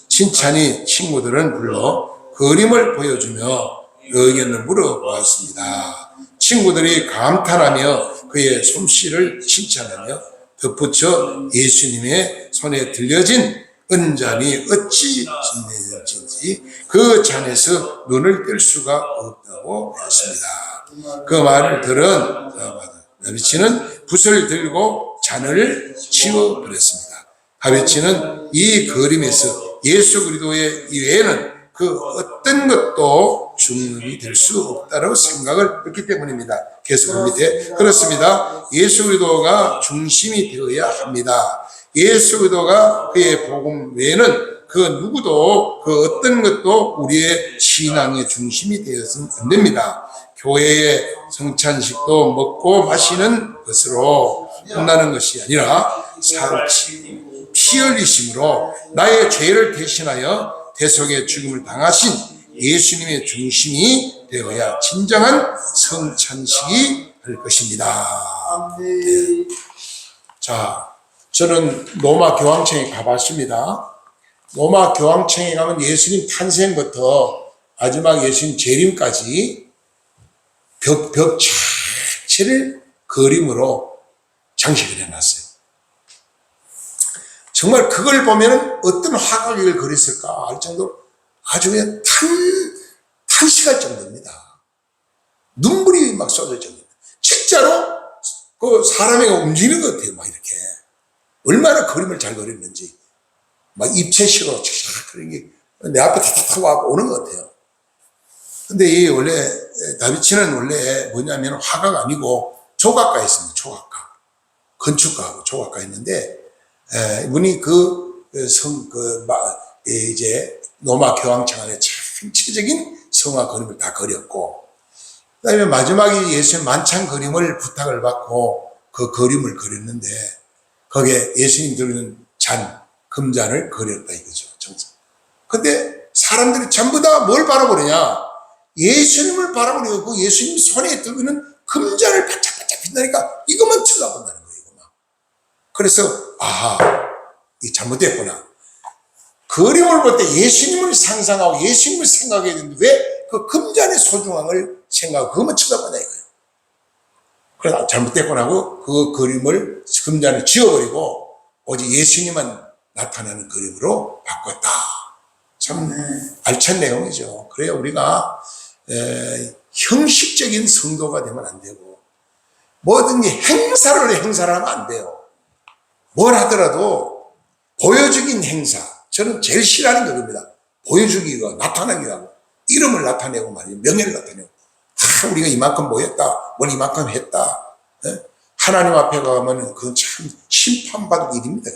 S1: 칭찬이 친구들은 불러 그림을 보여주며 의견을 물어보았습니다. 친구들이 감탄하며 그의 솜씨를 칭찬하며 덧붙여 예수님의 손에 들려진 은잔이 어찌 진해진지 그 잔에서 눈을 뗄 수가 없다고 했습니다. 그 말을 들은 다비치는 붓을 들고 잔을 치워버렸습니다. 다비치는 이 그림에서 예수 그리스도의 이외에는 그 어떤 것도 중심이 될 수 없다고 생각을 했기 때문입니다. 계속 밑에 그렇습니다. 예수 그리스도가 중심이 되어야 합니다. 예수 그리스도가 그의 복음 외에는 그 누구도 그 어떤 것도 우리의 신앙의 중심이 되어서는 안 됩니다. 교회의 성찬식도 먹고 마시는 것으로 끝나는 것이 아니라 피 흘리심으로 나의 죄를 대신하여 대속의 죽음을 당하신 예수님의 중심이 되어야 진정한 성찬식이 될 것입니다. 네. 자, 저는 로마 교황청에 가봤습니다. 로마 교황청에 가면 예수님 탄생부터 마지막 예수님 재림까지 벽 자체를 그림으로 장식을 해놨어요. 정말 그걸 보면 어떤 화가가 이걸 그렸을까 할 정도로 아주 그냥 탄식할 정도입니다. 눈물이 막 쏟을 정도입니다. 진짜로 그 사람이 움직이는 것 같아요. 막 이렇게. 얼마나 그림을 잘 그렸는지. 막 입체식으로 그런 게 내 앞에 탁탁 와고 오는 것 같아요. 근데 이 원래 다비치는 원래 뭐냐면 화가가 아니고 조각가였습니다. 조각가. 건축가하고 조각가였는데 이분이 이제 로마 교황청 안에 전체적인 성화 그림을 다 그렸고, 그 다음에 마지막에 예수님 만찬 그림을 부탁을 받고 그 그림을 그렸는데, 거기에 예수님 들는 금잔을 그렸다 이거죠. 근데 사람들이 전부 다 뭘 바라보느냐? 예수님을 바라보려고 그 예수님 손에 들고 있는 금잔을 반짝반짝 빛나니까 이것만 쳐다본다는 거예요. 이것만. 그래서 이게 잘못됐구나. 그림을 볼 때 예수님을 상상하고 예수님을 생각해야 되는데 왜 그 금잔의 소중함을 생각하고 그것만 쳐다보냐 이거예요. 그래서 잘못됐구나 하고 그 그림을 금잔을 지워버리고 오직 예수님만 나타나는 그림으로 바꿨다. 참 알찬 내용이죠. 그래야 우리가 형식적인 성도가 되면 안 되고 뭐든지 행사를 하면 안 돼요. 뭘 하더라도 보여주긴 행사. 저는 제일 싫어하는 그겁니다. 보여주기가 나타나기도 하고 이름을 나타내고 말이에요. 명예를 나타내고 우리가 이만큼 모였다. 뭘 이만큼 했다. 하나님 앞에 가면 그건 참 심판받을 일입니다.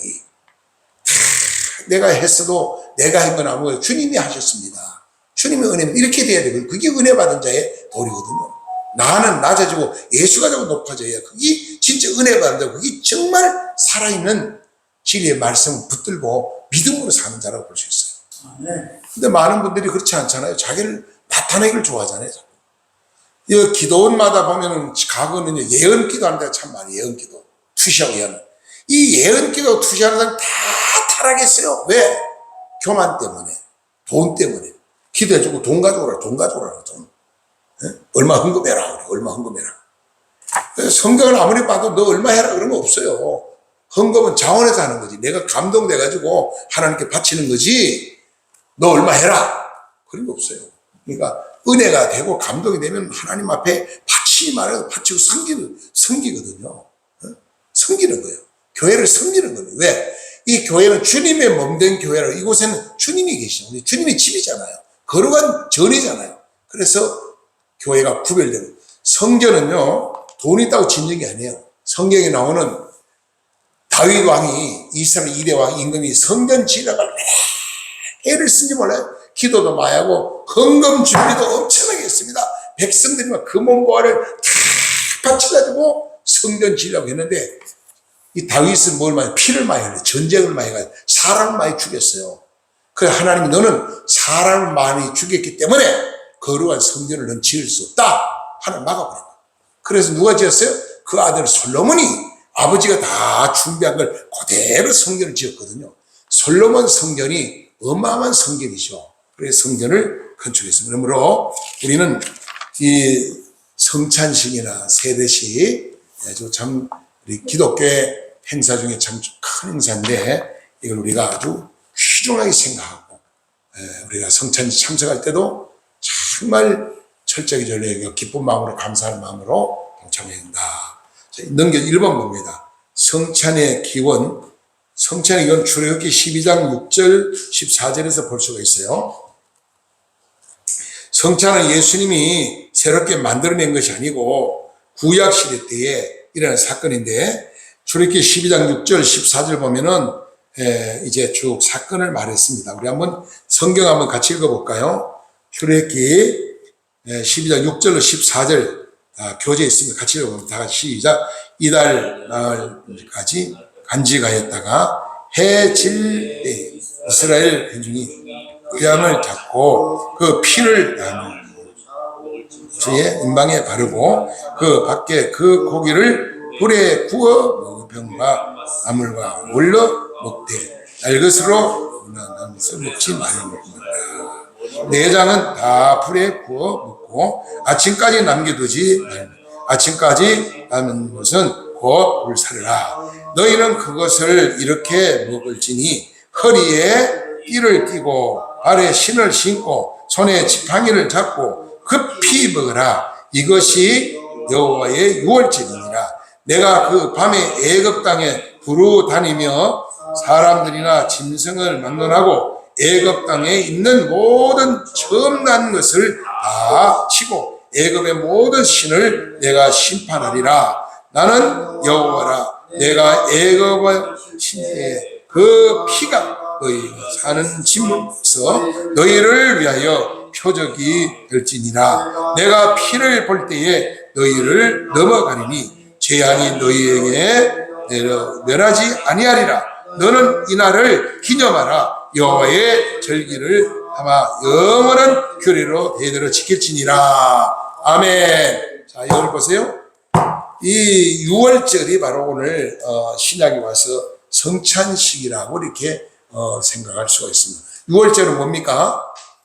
S1: 내가 했어도 내가 한 건 아니고 주님이 하셨습니다. 주님의 은혜는 이렇게 돼야 되고 그게 은혜 받은 자의 도리거든요. 나는 낮아지고 예수가 자꾸 높아져야 그게 진짜 은혜 받은 자, 그게 정말 살아있는 진리의 말씀을 붙들고 믿음으로 사는 자라고 볼 수 있어요. 근데 많은 분들이 그렇지 않잖아요. 자기를 나타내기를 좋아하잖아요. 이 기도원마다 보면은 과거는 예언 기도하는 데가 참 많아요. 예언 기도. 투시하고 예언. 이 예언 기도 투시하는 사람 다 타락했어요. 왜? 교만 때문에. 돈 때문에. 기도해주고 돈 가져오라. 돈. 얼마 헌금해라. 그래. 얼마 헌금해라. 성경을 아무리 봐도 너 얼마 해라. 그런 거 없어요. 헌금은 자원해서 하는 거지. 내가 감동돼가지고 하나님께 바치는 거지. 너 얼마 해라. 그런 거 없어요. 그러니까 은혜가 되고 감동이 되면 하나님 앞에 바치지 말아도 바치고 섬기거든요. 섬기는 거예요. 교회를 섬기는 거예요. 왜? 이 교회는 주님의 몸된 교회라. 이곳에는 주님이 계시죠. 우리 주님의 집이잖아요. 거룩한 전이잖아요. 그래서 교회가 구별되고, 성전은요 돈 있다고 짓는 게 아니에요. 성경에 나오는 다윗 왕이, 이스라엘 2대 왕 임금이 성전 지으려고 애를 쓴지 몰라요. 기도도 많이 하고 헌금 준비도 엄청나게 했습니다. 백성들이 막 금원보화를 다 바쳐가지고 성전 지으려고 했는데, 이 다윗은 뭘 많이, 피를 많이 흘려, 전쟁을 많이 가지고 사람을 많이 죽였어요. 그래서 하나님이 너는 사람을 많이 죽였기 때문에 거룩한 성전을 넌 지을 수 없다. 하나님 막아버린 거예요. 그래서 누가 지었어요? 그 아들 솔로몬이, 아버지가 다 준비한 걸 그대로 성전을 지었거든요. 솔로몬 성전이 어마어마한 성전이죠. 그래서 성전을 건축했습니다. 그러므로 우리는 이 성찬식이나 세대식 아주 참 우리 기독교의 행사 중에 참 큰 행사인데, 이걸 우리가 아주 귀중하게 생각하고 우리가 성찬식 참석할 때도 정말 철저하게 전례하고 기쁜 마음으로 감사하는 마음으로 동참해야 된다. 넘겨 1번 봅니다. 성찬의 기원. 성찬의 기원 출애굽기 12장 6절 14절에서 볼 수가 있어요. 성찬은 예수님이 새롭게 만들어낸 것이 아니고 구약시대 때에 일어난 사건인데, 출애굽기 12장 6절 14절 보면은 이제 쭉 사건을 말했습니다. 우리 한번 성경 한번 같이 읽어볼까요? 출애굽기 12장 6절로 14절 교재에 있습니다. 같이 읽어봅니다. 다 같이 시작. 이달 나흘까지 간직하였다가 해 질 때 이스라엘 회중이 그 양을 잡고 그 피를 주의 임방에 바르고 그 밖에 그 고기를 불에 구워 먹으병과 나물과 올려 먹되 날 것으로 나는 써먹지 말고 내장은 다 불에 구워 먹고 아침까지 남겨두지 말고 아침까지 남은 것은 곧 불사르라. 너희는 그것을 이렇게 먹을지니 허리에 띠를 띠고 발에 신을 신고 손에 지팡이를 잡고 급히 먹으라. 이것이 여호와의 유월절이니라. 내가 그 밤에 애굽 땅에 두루 다니며 사람들이나 짐승을 막론하고 애굽 땅에 있는 모든 처음 난 것을 다 치고 애굽의 모든 신을 내가 심판하리라. 나는 여호와라. 내가 애굽의 신의 그 피가 너희가 사는 집에서 너희를 위하여 표적이 될지니라. 내가 피를 볼 때에 너희를 넘어가리니 재앙이 너희에게 멸하지 아니하리라. 너는 이날을 기념하라. 여호와의 절기를 아마 영원한 규례로 대대로 지킬지니라. 아멘. 자, 여기 보세요. 이 6월절이 바로 오늘 신약에 와서 성찬식이라고 이렇게 생각할 수가 있습니다. 6월절은 뭡니까?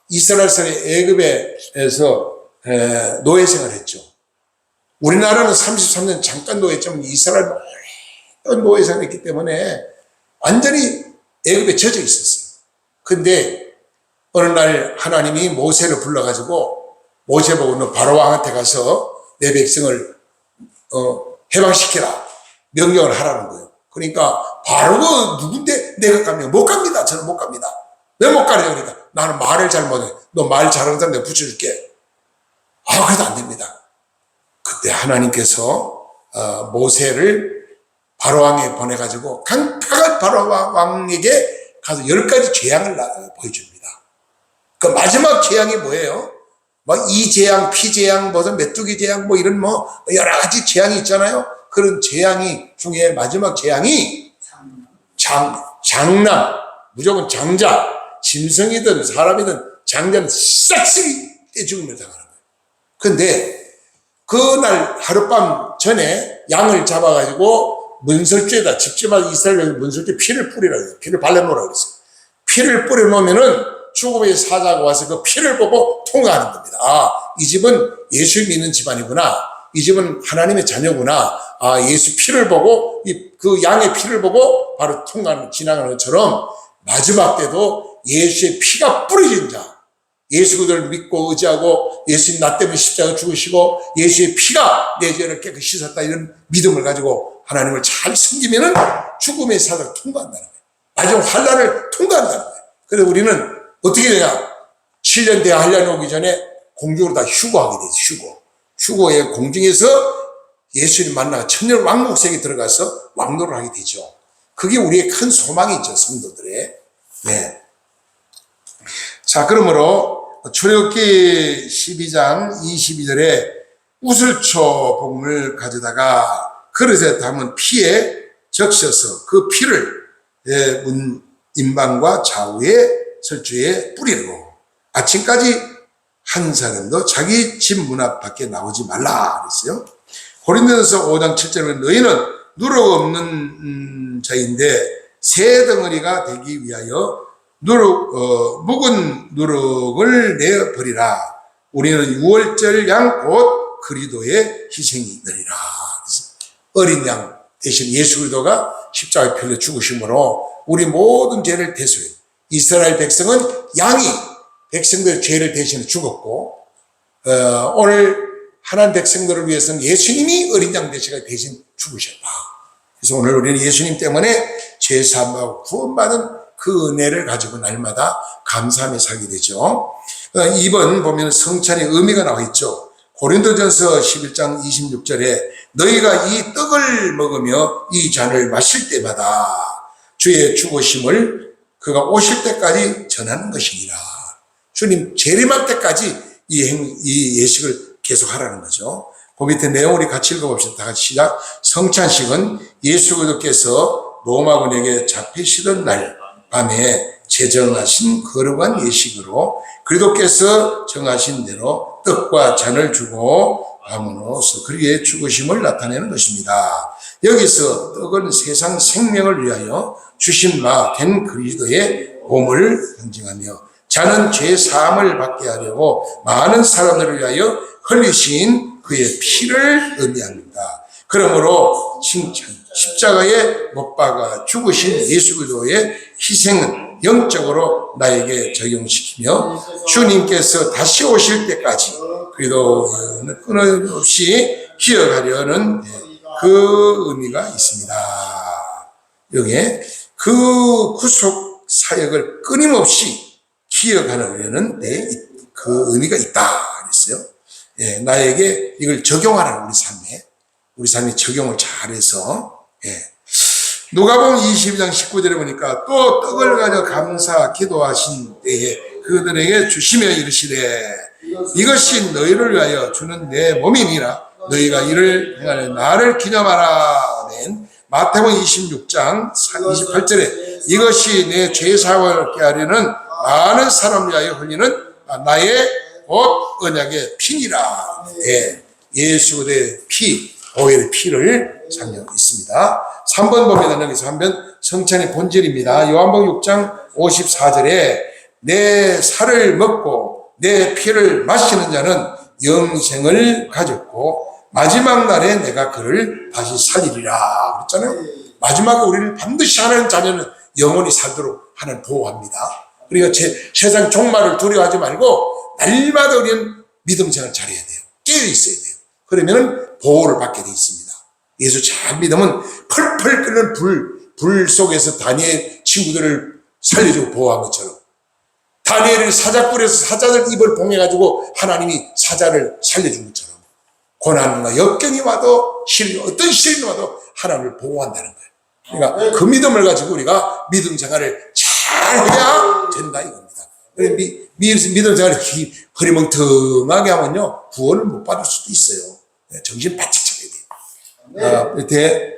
S1: 이스라엘 사람이 애굽에서 노예 생활했죠. 우리나라는 33년 잠깐 노예했지만 이스라엘 오랜 노예 생활했기 때문에 완전히 애굽에 젖어 있었어요. 근데 어느 날 하나님이 모세를 불러가지고 모세 보고 너 바로 왕한테 가서 내 백성을 해방시키라 명령을 하라는 거예요. 그러니까 바로가 누군데 내가 가면 못 갑니다. 저는 못 갑니다. 왜 못 가래요? 그러니까 나는 말을 잘 못해. 너 말 잘하는 사람 내가 붙여줄게. 그래도 안 됩니다. 그때 하나님께서 모세를 바로왕에 보내가지고 강팍한 바로왕에게 가서 10가지 재앙을 보여줍니다. 그 마지막 재앙이 뭐예요? 이 재앙, 피 재앙, 메뚜기 재앙, 이런 여러 가지 재앙이 있잖아요. 그런 재앙이 중에 마지막 재앙이 장남, 무조건 장자, 짐승이든 사람이든 장자는 싹쓸이 떼죽음을 당하는 거예요. 근데 그날 하룻밤 전에 양을 잡아가지고 문설주에다 집집마다 이스라엘 문설주에 피를 뿌리라고 해요. 피를 발라놓으라고 그랬어요. 피를 뿌려놓으면은 죽음의 사자가 와서 그 피를 보고 통과하는 겁니다. 이 집은 예수 믿는 집안이구나. 이 집은 하나님의 자녀구나. 예수 피를 보고 그 양의 피를 보고 바로 지나가는 것처럼 마지막 때도 예수의 피가 뿌려진 자, 예수 그들을 믿고 의지하고 예수님 나 때문에 십자가 죽으시고 예수의 피가 내 죄를 깨끗이 씻었다 이런 믿음을 가지고 하나님을 잘 섬기면은 죽음의 사자를 통과한다는 거예요. 마지막 환란을 통과한다는 거예요. 그래서 우리는 어떻게 되냐? 7년 대학 환란이 오기 전에 공중으로 다 휴거하게 되죠. 휴거에 공중에서 예수님 만나 천년 왕국세계에 들어가서 왕노를 하게 되죠. 그게 우리의 큰 소망이죠, 성도들의. 네. 자, 그러므로 출애굽기 12장 22절에 우슬초 봉을 가져다가 그릇에 담은 피에 적셔서 그 피를 문 인방과 좌우의 설주에 뿌리고 아침까지 한 사람도 자기 집 문 앞 밖에 나오지 말라 그랬어요. 고린도전서 5장 7절에 너희는 누룩 없는 자인데 새 덩어리가 되기 위하여 묵은 누룩을 내어버리라. 우리는 6월절 양 곧 그리스도의 희생이 되리라. 어린 양 대신 예수 그리스도가 십자가에 풀려 죽으심으로 우리 모든 죄를 대속해요. 이스라엘 백성은 양이 백성들의 죄를 대신해 죽었고 오늘 하나님 백성들을 위해서는 예수님이 어린 양 대신 죽으셨다. 그래서 오늘 우리는 예수님 때문에 죄 사함하고 구원받은 그 은혜를 가지고 날마다 감사하며 살게 되죠. 이번 보면 성찬의 의미가 나와 있죠. 고린도전서 11장 26절에 너희가 이 떡을 먹으며 이 잔을 마실 때마다 주의 죽으심을 그가 오실 때까지 전하는 것이니라. 주님 재림할 때까지 이 예식을 계속하라는 거죠. 그 밑에 내용 우리 같이 읽어봅시다. 다 같이 시작. 성찬식은 예수 그리스도께서 로마군에게 잡히시던 날 밤에 제정하신 거룩한 예식으로 그리스도께서 정하신 대로 떡과 잔을 주고 함으로써 그리스도의 죽으심을 나타내는 것입니다. 여기서 떡은 세상 생명을 위하여 주신 바 된 그리스도의 몸을 상징하며 자는 죄 사함을 받게 하려고 많은 사람들을 위하여 흘리신 그의 피를 의미합니다. 그러므로 십자가에 못 박아 죽으신 예수 그리스도의 희생은 영적으로 나에게 적용시키며 주님께서 다시 오실 때까지 그리스도는 끊임없이 기억하려는 그 의미가 있습니다. 여기에 그 구속 사역을 끊임없이 기억하려는 그 의미가 있다 그랬어요. 예, 나에게 이걸 적용하라, 우리 삶에 적용을 잘해서. 예. 누가복음 22장 19절에 보니까 또 떡을 가져 감사 기도하신 때에 그들에게 주시며 이르시되 이것이 너희를 위하여 주는 내 몸이니라. 너희가 이를 행하여 나를 기념하라. 아멘. 마태복음 26장 28절에 이것이 내 죄사함을 깨 하려는 많은 사람을 위하여 흘리는 나의 곧 언약의 피니라. 예, 예수 그리스도의 피, 보혈의 피를 상징하고 있습니다. 3번 봅니다. 여기서 한번 성찬의 본질입니다. 요한복음 6장 54절에 내 살을 먹고 내 피를 마시는 자는 영생을 가졌고 마지막 날에 내가 그를 다시 살리리라 그랬잖아요. 마지막에 우리를 반드시 하나님 자녀는 영원히 살도록 하나님 보호합니다. 우리가 세상 종말을 두려워하지 말고 날마다 우리는 믿음 생활 잘해야 돼요. 깨어 있어야 돼요. 그러면 보호를 받게 돼 있습니다. 예수 잘 믿으면 펄펄 끓는 불 속에서 다니엘 친구들을 살려주고 보호한 것처럼 다니엘을 사자굴에서 사자들 입을 봉해가지고 하나님이 사자를 살려준 것처럼 고난과 역경이 와도 어떤 시련이 와도 하나님을 보호한다는 거예요. 그러니까 그 믿음을 가지고 우리가 믿음 생활을 잘 해야 된다 이겁니다. 믿음 생활을 흐리멍텅하게 하면요 구원을 못 받을 수도 있어요. 정신 바짝 차려야 돼요. 밑에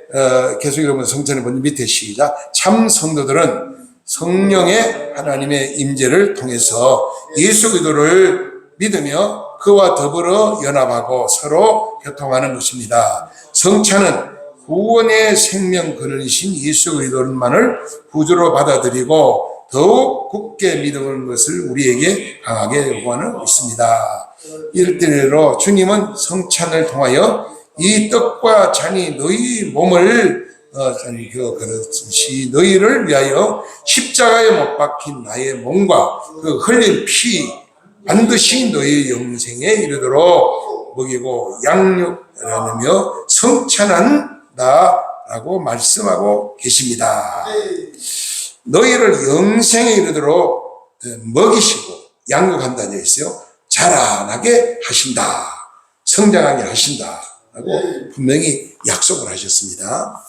S1: 계속 읽으면 성찬의 본질 밑에 시작. 참 성도들은 성령의 하나님의 임재를 통해서 예수 그리스도를 믿으며 그와 더불어 연합하고 서로 교통하는 것입니다. 성찬은 구원의 생명 근원이신 예수 그리스도만을 구주로 받아들이고 더욱 굳게 믿는 것을 우리에게 강하게 요구하는 것입니다. 이럴 때로 주님은 성찬을 통하여 이 떡과 잔이 너희 몸을 그렇듯이 너희를 위하여 십자가에 못 박힌 나의 몸과 그 흘린 피 반드시 너희 영생에 이르도록 먹이고 양육하며 성찬한다라고 말씀하고 계십니다. 너희를 영생에 이르도록 먹이시고 양육한다는 얘기였어요. 자라나게 하신다. 성장하게 하신다라고 분명히 약속을 하셨습니다.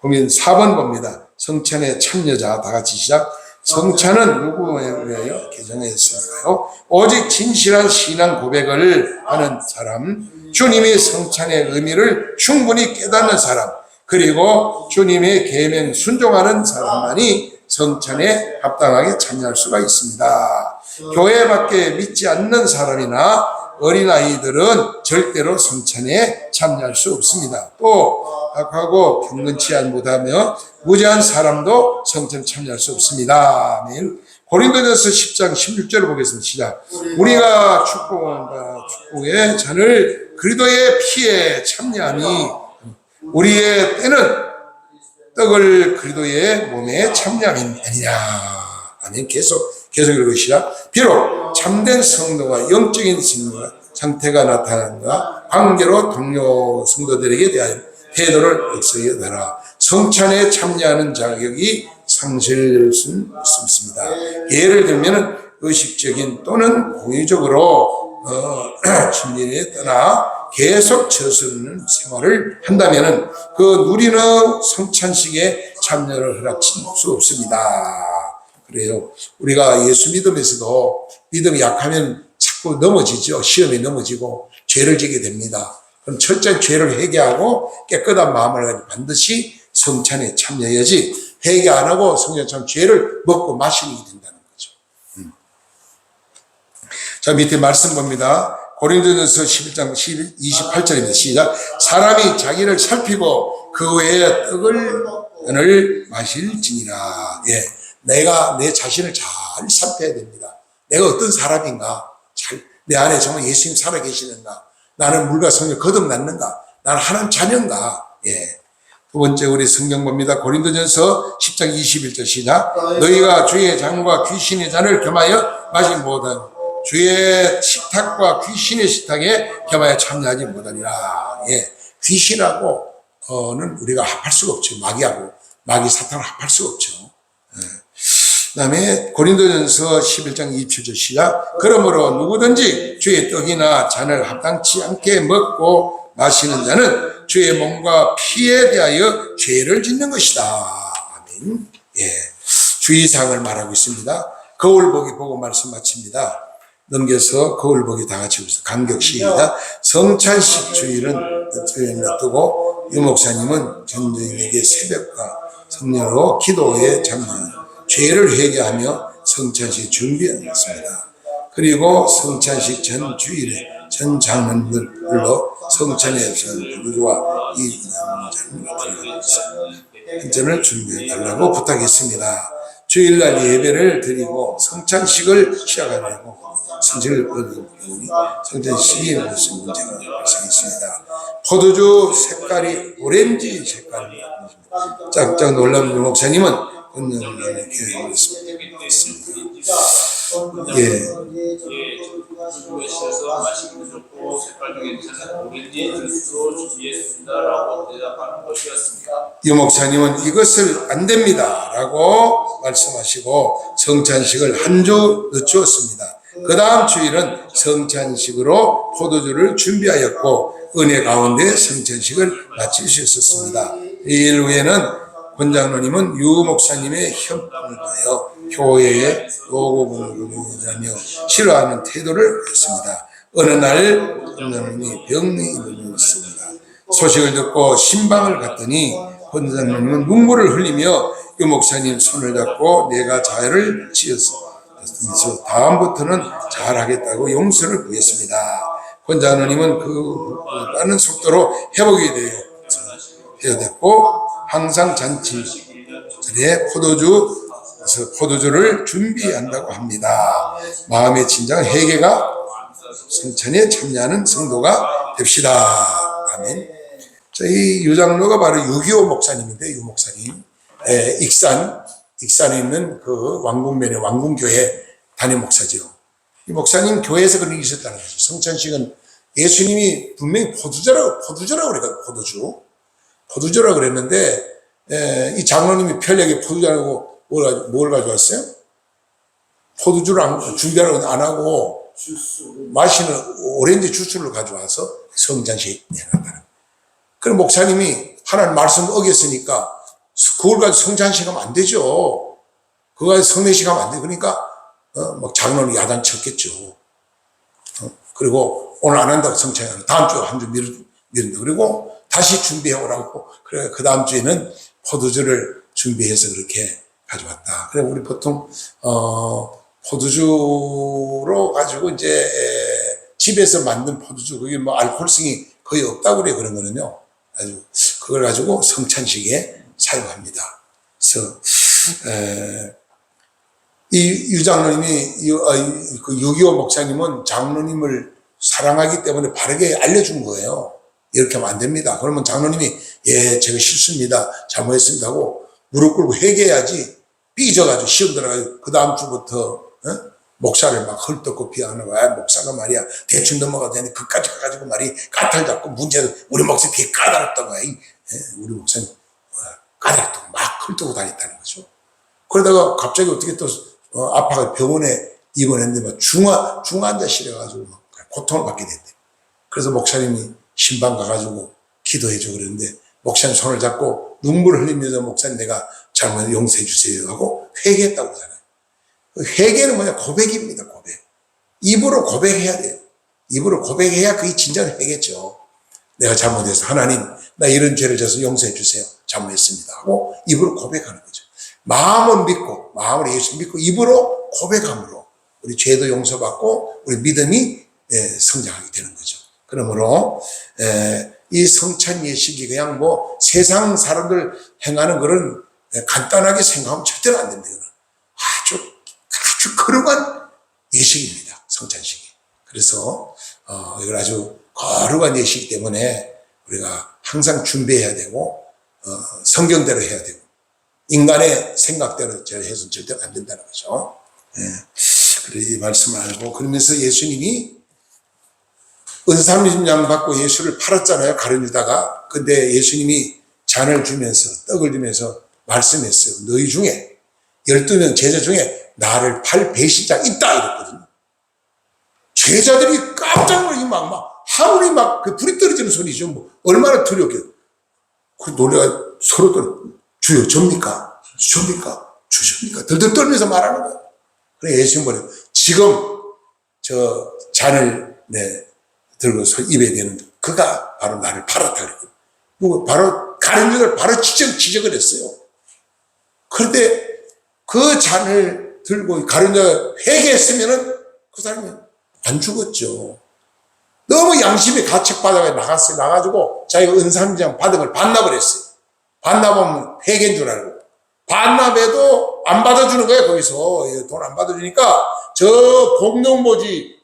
S1: 그러면 4번 봅니다. 성찬의 참여자 다 같이 시작. 성찬은 누구에 의하여 개정했을까요? 오직 진실한 신앙 고백을 하는 사람, 주님의 성찬의 의미를 충분히 깨닫는 사람, 그리고 주님의 계명 순종하는 사람만이 성찬에 합당하게 참여할 수가 있습니다. 교회 밖에 믿지 않는 사람이나 어린아이들은 절대로 성찬에 참여할 수 없습니다. 또 악하고 경건치 못하며 무지한 사람도 성찬에 참여할 수 없습니다. 아멘. 고린도전서 10장 16절을 보겠습니다. 시작. 우리가 축복의 잔을 그리스도의 피에 참여하니 우리의 때는 떡을 그리스도의 몸에 참여하는 아니냐. 아멘. 계속 읽으시라. 비록 참된 성도가 영적인 상태가 나타난가 관계로 동료 성도들에게 대하여 태도를 익숙하게 하라. 성찬에 참여하는 자격이 상실될 수 있습니다. 예를 들면 의식적인 또는 공유적으로 진리에 떠나 계속 저수는 생활을 한다면 그 누리는 성찬식에 참여를 허락할 수 없습니다. 그래요. 우리가 예수 믿음에서도 믿음이 약하면 자꾸 넘어지죠. 시험에 넘어지고 죄를 지게 됩니다. 그럼 철저히 죄를 회개하고 깨끗한 마음을 가지고 반드시 성찬에 참여해야지 회개 안 하고 성찬 죄를 먹고 마시게 된다는 거죠. 자, 밑에 말씀 봅니다. 고린도전서 11장 28절입니다. 시작. 사람이 자기를 살피고 그 외에 떡을 마실지니라. 예. 내가 내 자신을 잘 살펴야 됩니다. 내가 어떤 사람인가? 내 안에 정말 예수님 살아계시는가? 나는 물과 성령 거듭났는가? 나는 하나님 자녀인가? 예. 두 번째 우리 성경 봅니다. 고린도전서 10장 21절 시작. 너희가 주의 잔과 귀신의 잔을 겸하여 마지 못한 주의 식탁과 귀신의 식탁에 겸하여 참여하지 못하리라. 예. 귀신하고는 우리가 합할 수가 없죠. 마귀 사탄을 합할 수가 없죠. 예. 그 다음에 고린도전서 11장 27절 시작. 그러므로 누구든지 주의 떡이나 잔을 합당치 않게 먹고 마시는 자는 주의 몸과 피에 대하여 죄를 짓는 것이다. 아멘. 예. 주의사항을 말하고 있습니다. 거울보기 보고 말씀 마칩니다. 넘겨서 거울보기 다 같이 보세요. 간격시입니다. 성찬식 주일은 놔두고 유 목사님은 전도인에게 새벽과 성령으로 기도에 참여하는 죄를 회개하며 성찬식 준비하였습니다. 그리고 성찬식 전 주일에 전 장로들로 성찬에서 누구와 이 한전을 준비해달라고 부탁했습니다. 주일날 예배를 드리고 성찬식을 시작하려고 성찬을 보니 성찬식이 무슨 문제가 발생했습니다. 포도주 색깔이 오렌지 색깔입니다. 짝짝 놀란 목사님은 권능을 교회했습니다. 예. 유 목사님은 이것을 안 됩니다 라고 말씀하시고 성찬식을 한 주 늦추었습니다. 그 다음 주일은 성찬식으로 포도주를 준비하였고 은혜 가운데 성찬식을 마칠 수 있었습니다. 이일 후에는 권장로님은 유 목사님의 형편을 하여 교회에 요구분을 요구하며 싫어하는 태도를 보였습니다. 어느 날 권장로님이 병이 있습니다. 소식을 듣고 신방을 갔더니 권장로님은 눈물을 흘리며 유 목사님 손을 잡고 내가 자해를 지었어. 다음부터는 잘하겠다고 용서를 구했습니다. 권장로님은 그 빠른 속도로 회복이 되었고 항상 잔치 전에 포도주를 준비한다고 합니다. 마음의 진정 회개가 성찬에 참여하는 성도가 됩시다. 아멘. 저희 유장로가 바로 6.25 목사님인데, 유 목사님. 익산에 있는 그 왕궁면의 왕궁교회 담임 목사죠. 이 목사님 교회에서 그런 일이 있었다는 거죠. 성찬식은 예수님이 분명히 포도주라고 그랬거든요. 포도주라고 그랬는데, 이 장로님이 편리하게 포도주라고 뭘 가져왔어요? 포도주를 준비하라고 안 하고, 마시는 오렌지 주스를 가져와서 성찬식 해놨다는. 그럼 목사님이 하나님 말씀을 어겼으니까, 그걸 가지고 성찬식 하면 안 되죠. 그거 가지고 성례식 하면 안 돼. 그러니까, 막 장로는 야단 쳤겠죠. 그리고 오늘 안 한다고 성찬식 다음 주에 한 주 미룬다. 그리고 다시 준비해오라고. 그래, 그 다음 주에는 포도주를 준비해서 그렇게 가져왔다. 그래, 우리 보통, 포도주로 가지고 이제, 집에서 만든 포도주, 그게 뭐 알코올성이 거의 없다고 그래, 그런 거는요. 아주, 그걸 가지고 성찬식에 사용합니다. 그래서, 이 유장로님이, 그 6.25 목사님은 장로님을 사랑하기 때문에 바르게 알려준 거예요. 이렇게 하면 안 됩니다. 그러면 장로님이 예, 제가 실수입니다. 잘못했습니다 하고 무릎 꿇고 회개해야지 삐져가지고 시험 들어가지고 그 다음 주부터 목사를 막 헐떡고 비하는 거야. 목사가 말이야 대충 넘어가도 되는데 그까지 가가지고 말이 까탈 잡고 문제도 우리 목사 되게 까다롭던 거야. 우리 목사님 까다롭다고 막 헐떡고 다녔다는 거죠. 그러다가 갑자기 어떻게 또 아파가 병원에 입원했는데 막 중환자실에 가가지고 막 고통을 받게 됐대. 그래서 목사님이 신방 가가지고 기도해주고 그러는데 목사님 손을 잡고 눈물을 흘리면서 목사님 내가 잘못 용서해 주세요 하고 회개했다고 하잖아요. 회개는 뭐냐? 고백입니다. 고백. 입으로 고백해야 돼요. 입으로 고백해야 그게 진정한 회개죠. 내가 잘못해서 하나님 나 이런 죄를 져서 용서해 주세요. 잘못했습니다 하고 입으로 고백하는 거죠. 마음은 믿고 마음으로 예수 믿고 입으로 고백함으로 우리 죄도 용서받고 우리 믿음이 성장하게 되는 거죠. 그러므로 이 성찬 예식이 그냥 뭐 세상 사람들 행하는 그런 간단하게 생각하면 절대로 안 됩니다. 아주 거룩한 예식입니다. 성찬식이. 그래서 이걸 아주 거룩한 예식이기 때문에 우리가 항상 준비해야 되고 성경대로 해야 되고 인간의 생각대로 해서는 절대 안 된다는 거죠. 그래 이 말씀을 알고 그러면서 예수님이 은삼십냥 받고 예수를 팔았잖아요. 가룟유다가. 근데 예수님이 잔을 주면서 떡을 주면서 말씀했어요. 너희 중에 12명 제자 중에 나를 팔 배신자가 있다 이랬거든요. 제자들이 깜짝 놀라서 막 하늘이 막 그 불이 떨어지는 소리죠. 뭐 얼마나 두렵게. 그 놀래가 서로들 주여 접니까? 주십니까? 들들 떨면서 말하는 거예요. 그래 예수님 보내고 지금 저 잔을 들고 입에 대는 그가 바로 나를 팔았다 그랬거든요. 바로 가룟유다를 바로 지적을 했어요. 그런데 그 잔을 들고 가룟유다가 회개했으면은 그 사람이 안 죽었죠. 너무 양심이 가책받아가 나갔어요. 나가지고 자기가 은삼장 받은 걸 반납을 했어요. 반납하면 회개인 줄 알고. 반납해도 안 받아주는 거예요, 거기서. 돈 안 받아주니까, 공동모지,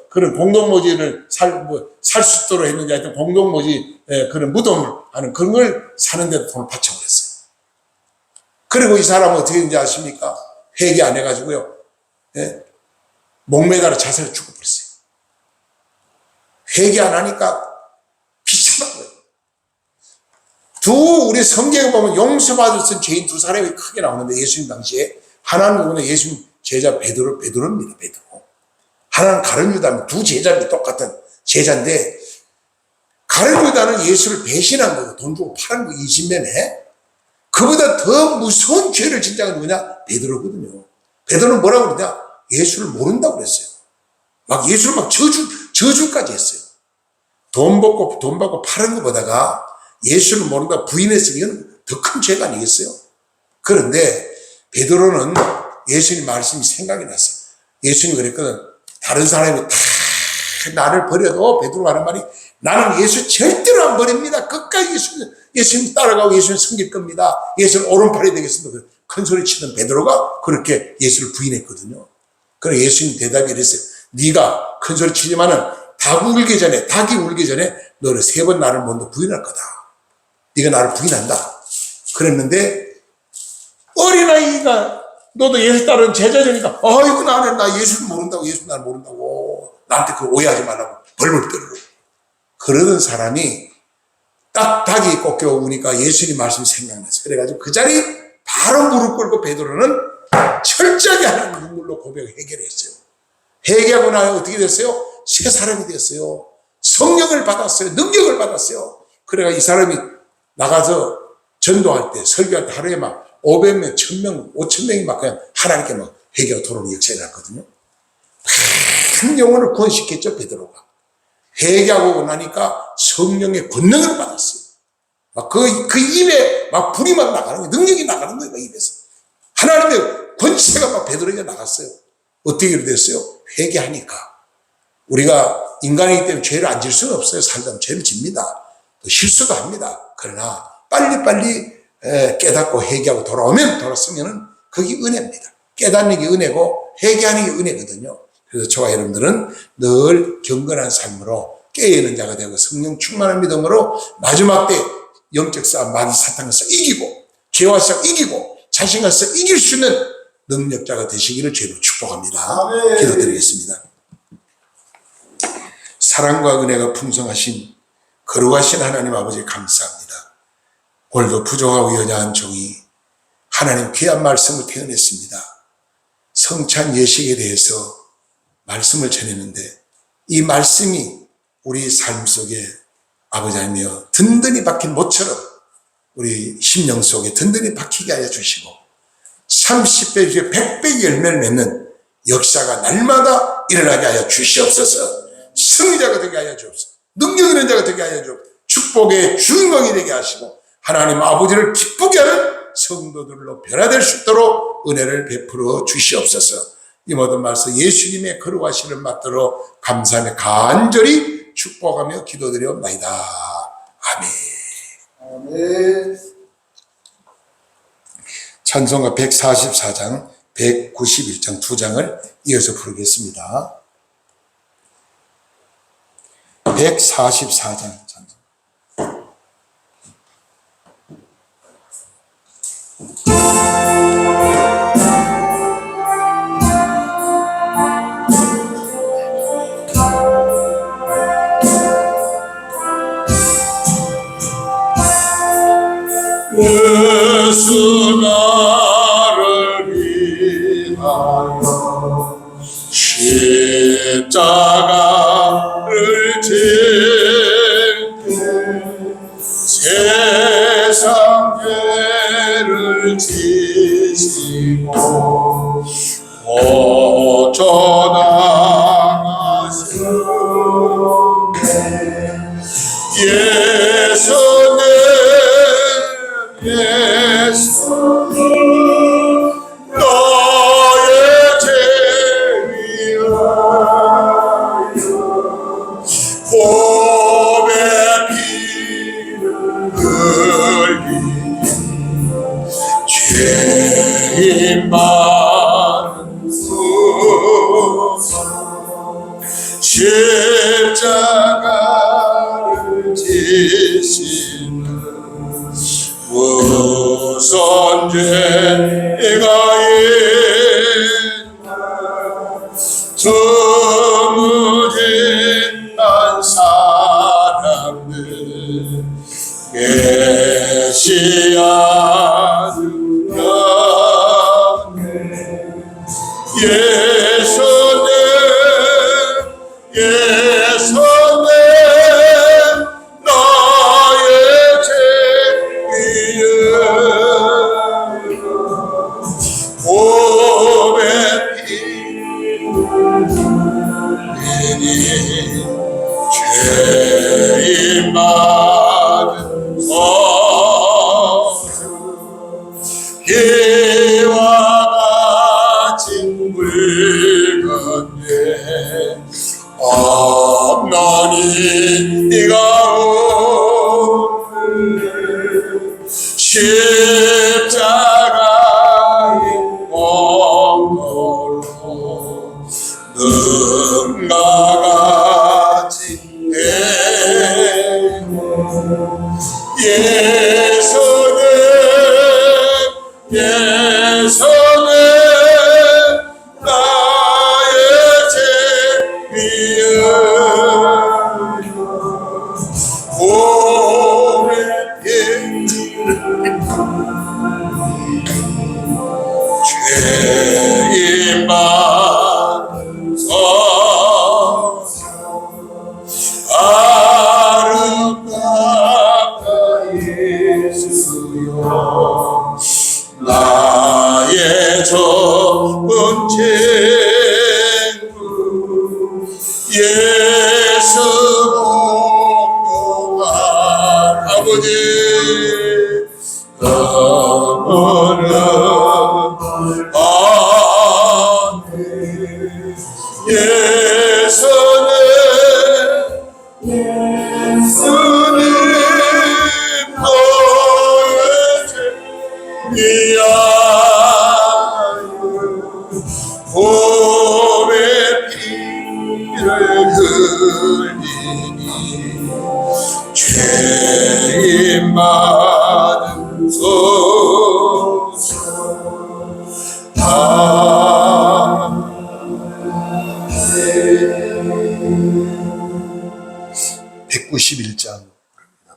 S1: 그런 공동모지를 살 수 있도록 했는지 하여튼 공동모지, 그런 무덤을 하는 그런 걸 사는데도 돈을 바쳐버렸어요. 그리고 이 사람은 어떻게 된지 아십니까? 회개 안 해가지고요. 목매달아 자살을 죽어버렸어요. 회개 안 하니까 비참한 거예요. 우리 성경에 보면 용서받을 죄인 두 사람이 크게 나오는데 예수님 당시에 하나는 예수님 제자 베드로입니다. 베드로. 하나는 가룟유다입니다. 두 제자입니다. 똑같은 제자인데 가룟유다는 예수를 배신한 거고 돈 주고 팔은 거 인신매매. 그보다 더 무서운 죄를 진짜 누구냐? 베드로거든요. 베드로는 뭐라고 그러냐? 예수를 모른다고 그랬어요. 막 예수를 막 저주까지 했어요. 돈 받고 파는 것보다가 예수를 모른다 부인했으면 더 큰 죄가 아니겠어요? 그런데 베드로는 예수님 말씀이 생각이 났어요. 예수님이 그랬거든. 다른 사람이 다 나를 버려도 베드로가 하는 말이 나는 예수 절대로 안 버립니다. 끝까지 예수님 따라가고 예수님 섬길 겁니다. 예수는 오른팔이 되겠습니다. 큰 소리 치던 베드로가 그렇게 예수를 부인했거든요. 그래서 예수님 대답이 이랬어요. 네가 큰 소리 치지만은 닭이 울기 전에 너는 3번 나를 먼저 부인할 거다. 네가 나를 부인한다. 그랬는데 어린아이가 너도 예수 따르는 제자니까 아이고 나 예수를 모른다고 예수 나를 모른다고 나한테 그거 오해하지 말라고 벌벌 떨고 그러던 사람이 딱 닭이 꺾여 오니까 예수님 말씀이 생각났어요. 그래가지고 그 자리 바로 무릎 꿇고 베드로는 철저하게 하나님 눈물로 고백을 해결했어요. 회개하고 나서 어떻게 됐어요? 새 사람이 됐어요. 성령을 받았어요. 능력을 받았어요. 그래가 이 사람이 나가서 전도할 때 설교할 때 하루에 막 500명, 1000명, 5000명이 막 그냥 하나님께 막 회개하고 돌아오는 역사가 났거든요. 큰 영혼을 구원시켰죠, 베드로가. 회개하고 나니까 성령의 권능을 받았어요. 막 그 입에 막 불이 막 나가는 거예요. 능력이 나가는 거예요, 그 입에서. 하나님의 권세가 막 베드로에게 나갔어요. 어떻게 됐어요? 회개하니까. 우리가 인간이기 때문에 죄를 안 질 수는 없어요. 살다 죄를 집니다. 또 실수도 합니다. 그러나 빨리빨리 깨닫고 회개하고 돌아서면은 그게 은혜입니다. 깨닫는 게 은혜고 회개하는 게 은혜거든요. 그래서 저와 여러분들은 늘 경건한 삶으로 깨어있는 자가 되고 성령 충만한 믿음으로 마지막 때 영적 싸움, 마귀 사탄을 이기고 죄와 싸움 이기고 자신과 싸움 이길 수 있는 능력자가 되시기를 주로 축복합니다. 기도드리겠습니다. 사랑과 은혜가 풍성하신 거룩하신 하나님 아버지 감사합니다. 오늘도 부족하고 연약한 종이 하나님 귀한 말씀을 태어냈습니다. 성찬 예식에 대해서 말씀을 전했는데 이 말씀이 우리 삶 속에 아버지 하나님이여 든든히 박힌 못처럼 우리 심령 속에 든든히 박히게 하여 주시고 30배 중에 100배의 열매를 맺는 역사가 날마다 일어나게 하여 주시옵소서. 승리자가 되게 하여 주옵소서. 능력 있는 자가 되게 하여 주옵소서. 축복의 주인공이 되게 하시고 하나님 아버지를 기쁘게 하는 성도들로 변화될 수 있도록 은혜를 베풀어 주시옵소서. 이 모든 말씀 예수님의 거룩하심을 받도록 감사하며 간절히 축복하며 기도드려옵나이다. 아멘. 찬송가 144장 191장 2장을 이어서 부르겠습니다. 144장
S2: 예수 나를 위하여 십자가를 지고 세상 죄를 지시고 고쳐당하셨네. 예수님 너의 죄 위하여 보배 피를 흘리 죄인 많은 십자가를 지시는 무슨 죄가 있나 드무진 난 사람들 메시아 누나네. 예수님 나의 죄 위하여 보배 피니 죄인 많은 이와 같은 물건에 없나니 네가 오늘 십자가의 공로로 능가 같이 예수님 나의 죄 위하여 보배 피를 죄인 많은 아름답다 예수여 나의 좋은 친구 예수 공경한 아버지 너무나 아멘. 예수님 너의 죄 위하여 보배 피를 흘리니 죄인 많은 소서
S1: 191장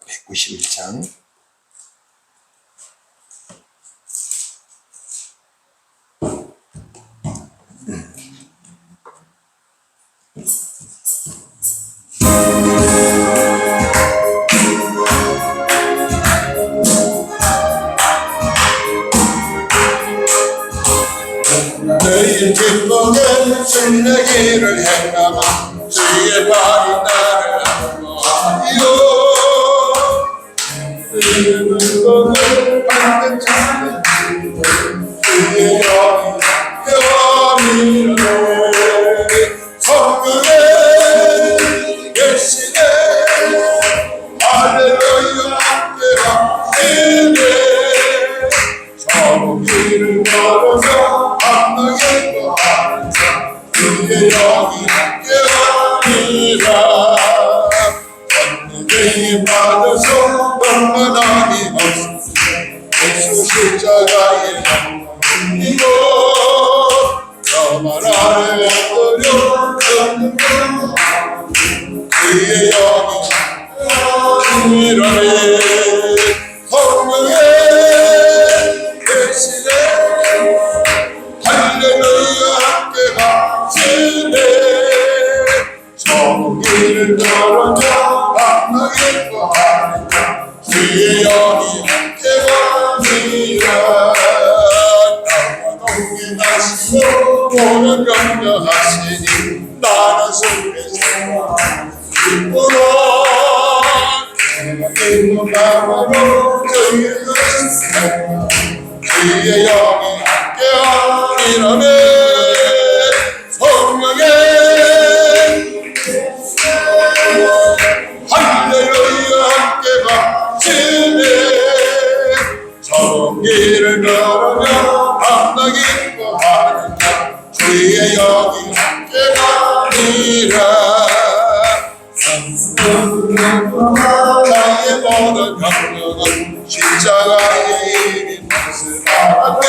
S1: 191장
S2: 너희 뒷목에 순례길을 행하마 주의 발이 나를 안보하여 늙은 것을 받는 자는 주의 영이로 성령에 계시네 할렐루야 함께하시네 저 길을 걸어서 십자가의 이고 저만 아래 엎드려 그의 영이 이러네 성령의 대신에 할렐루야 함께 가시네 정의를 걸어줘 악마의 거하니까 주의 영이 함께 가니라 땅과 동행하시고 오늘 경배하시니 나는 속에서 기쁘라 기쁜 마음으로 주의 영이 함께하리라네 성령의 할렐루야 함께 가시네 정의를 걸으며 밤낮 기뻐하니까 주의 영이 함께 가리라 나의 모든 강력은 십자가의 일이 말씀하네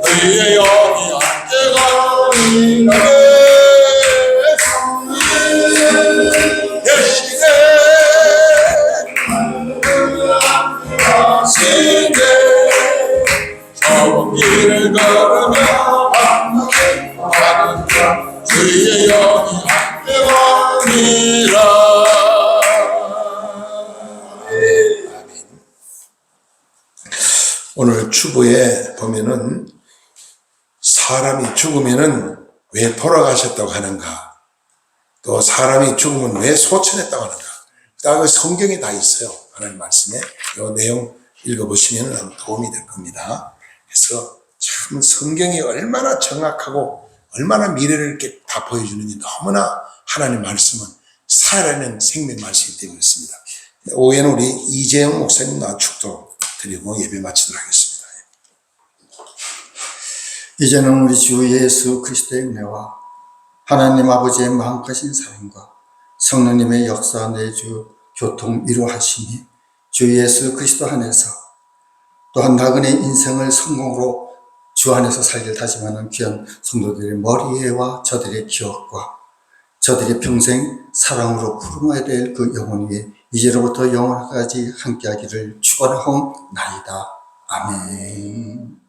S2: 그의 영이 함께 가리라네 대신에 가시네 정의를 걸으며 함께 가는 주의 영이 함께 가리라
S1: 오늘 추부에 보면은 사람이 죽으면은 왜 돌아가셨다고 하는가, 또 사람이 죽으면 왜 소천했다고 하는가, 다 그 성경에 다 있어요. 하나님 말씀에 이 내용 읽어보시면 도움이 될 겁니다. 그래서 참 성경이 얼마나 정확하고 얼마나 미래를 이렇게 다 보여주는지 너무나 하나님 말씀은 살아있는 생명 말씀이 되고 있습니다. 오후에는 우리 이재영 목사님 나 축도 드리고 예배 마치도록 하겠습니다.
S3: 이제는 우리 주 예수 그리스도의 은혜와 하나님 아버지의 마음까신 사랑과 성령님의 역사 내주 교통 이루하시니 주 예수 그리스도 안에서 또한 나그네 인생을 성공으로 주 안에서 살길 다짐하는 귀한 성도들의 머리에와 저들의 기억과 저들의 평생 사랑으로 부름어야 될 그 영혼 위에 이제로부터 영원까지 함께하기를 축원하옵나이다. 아멘.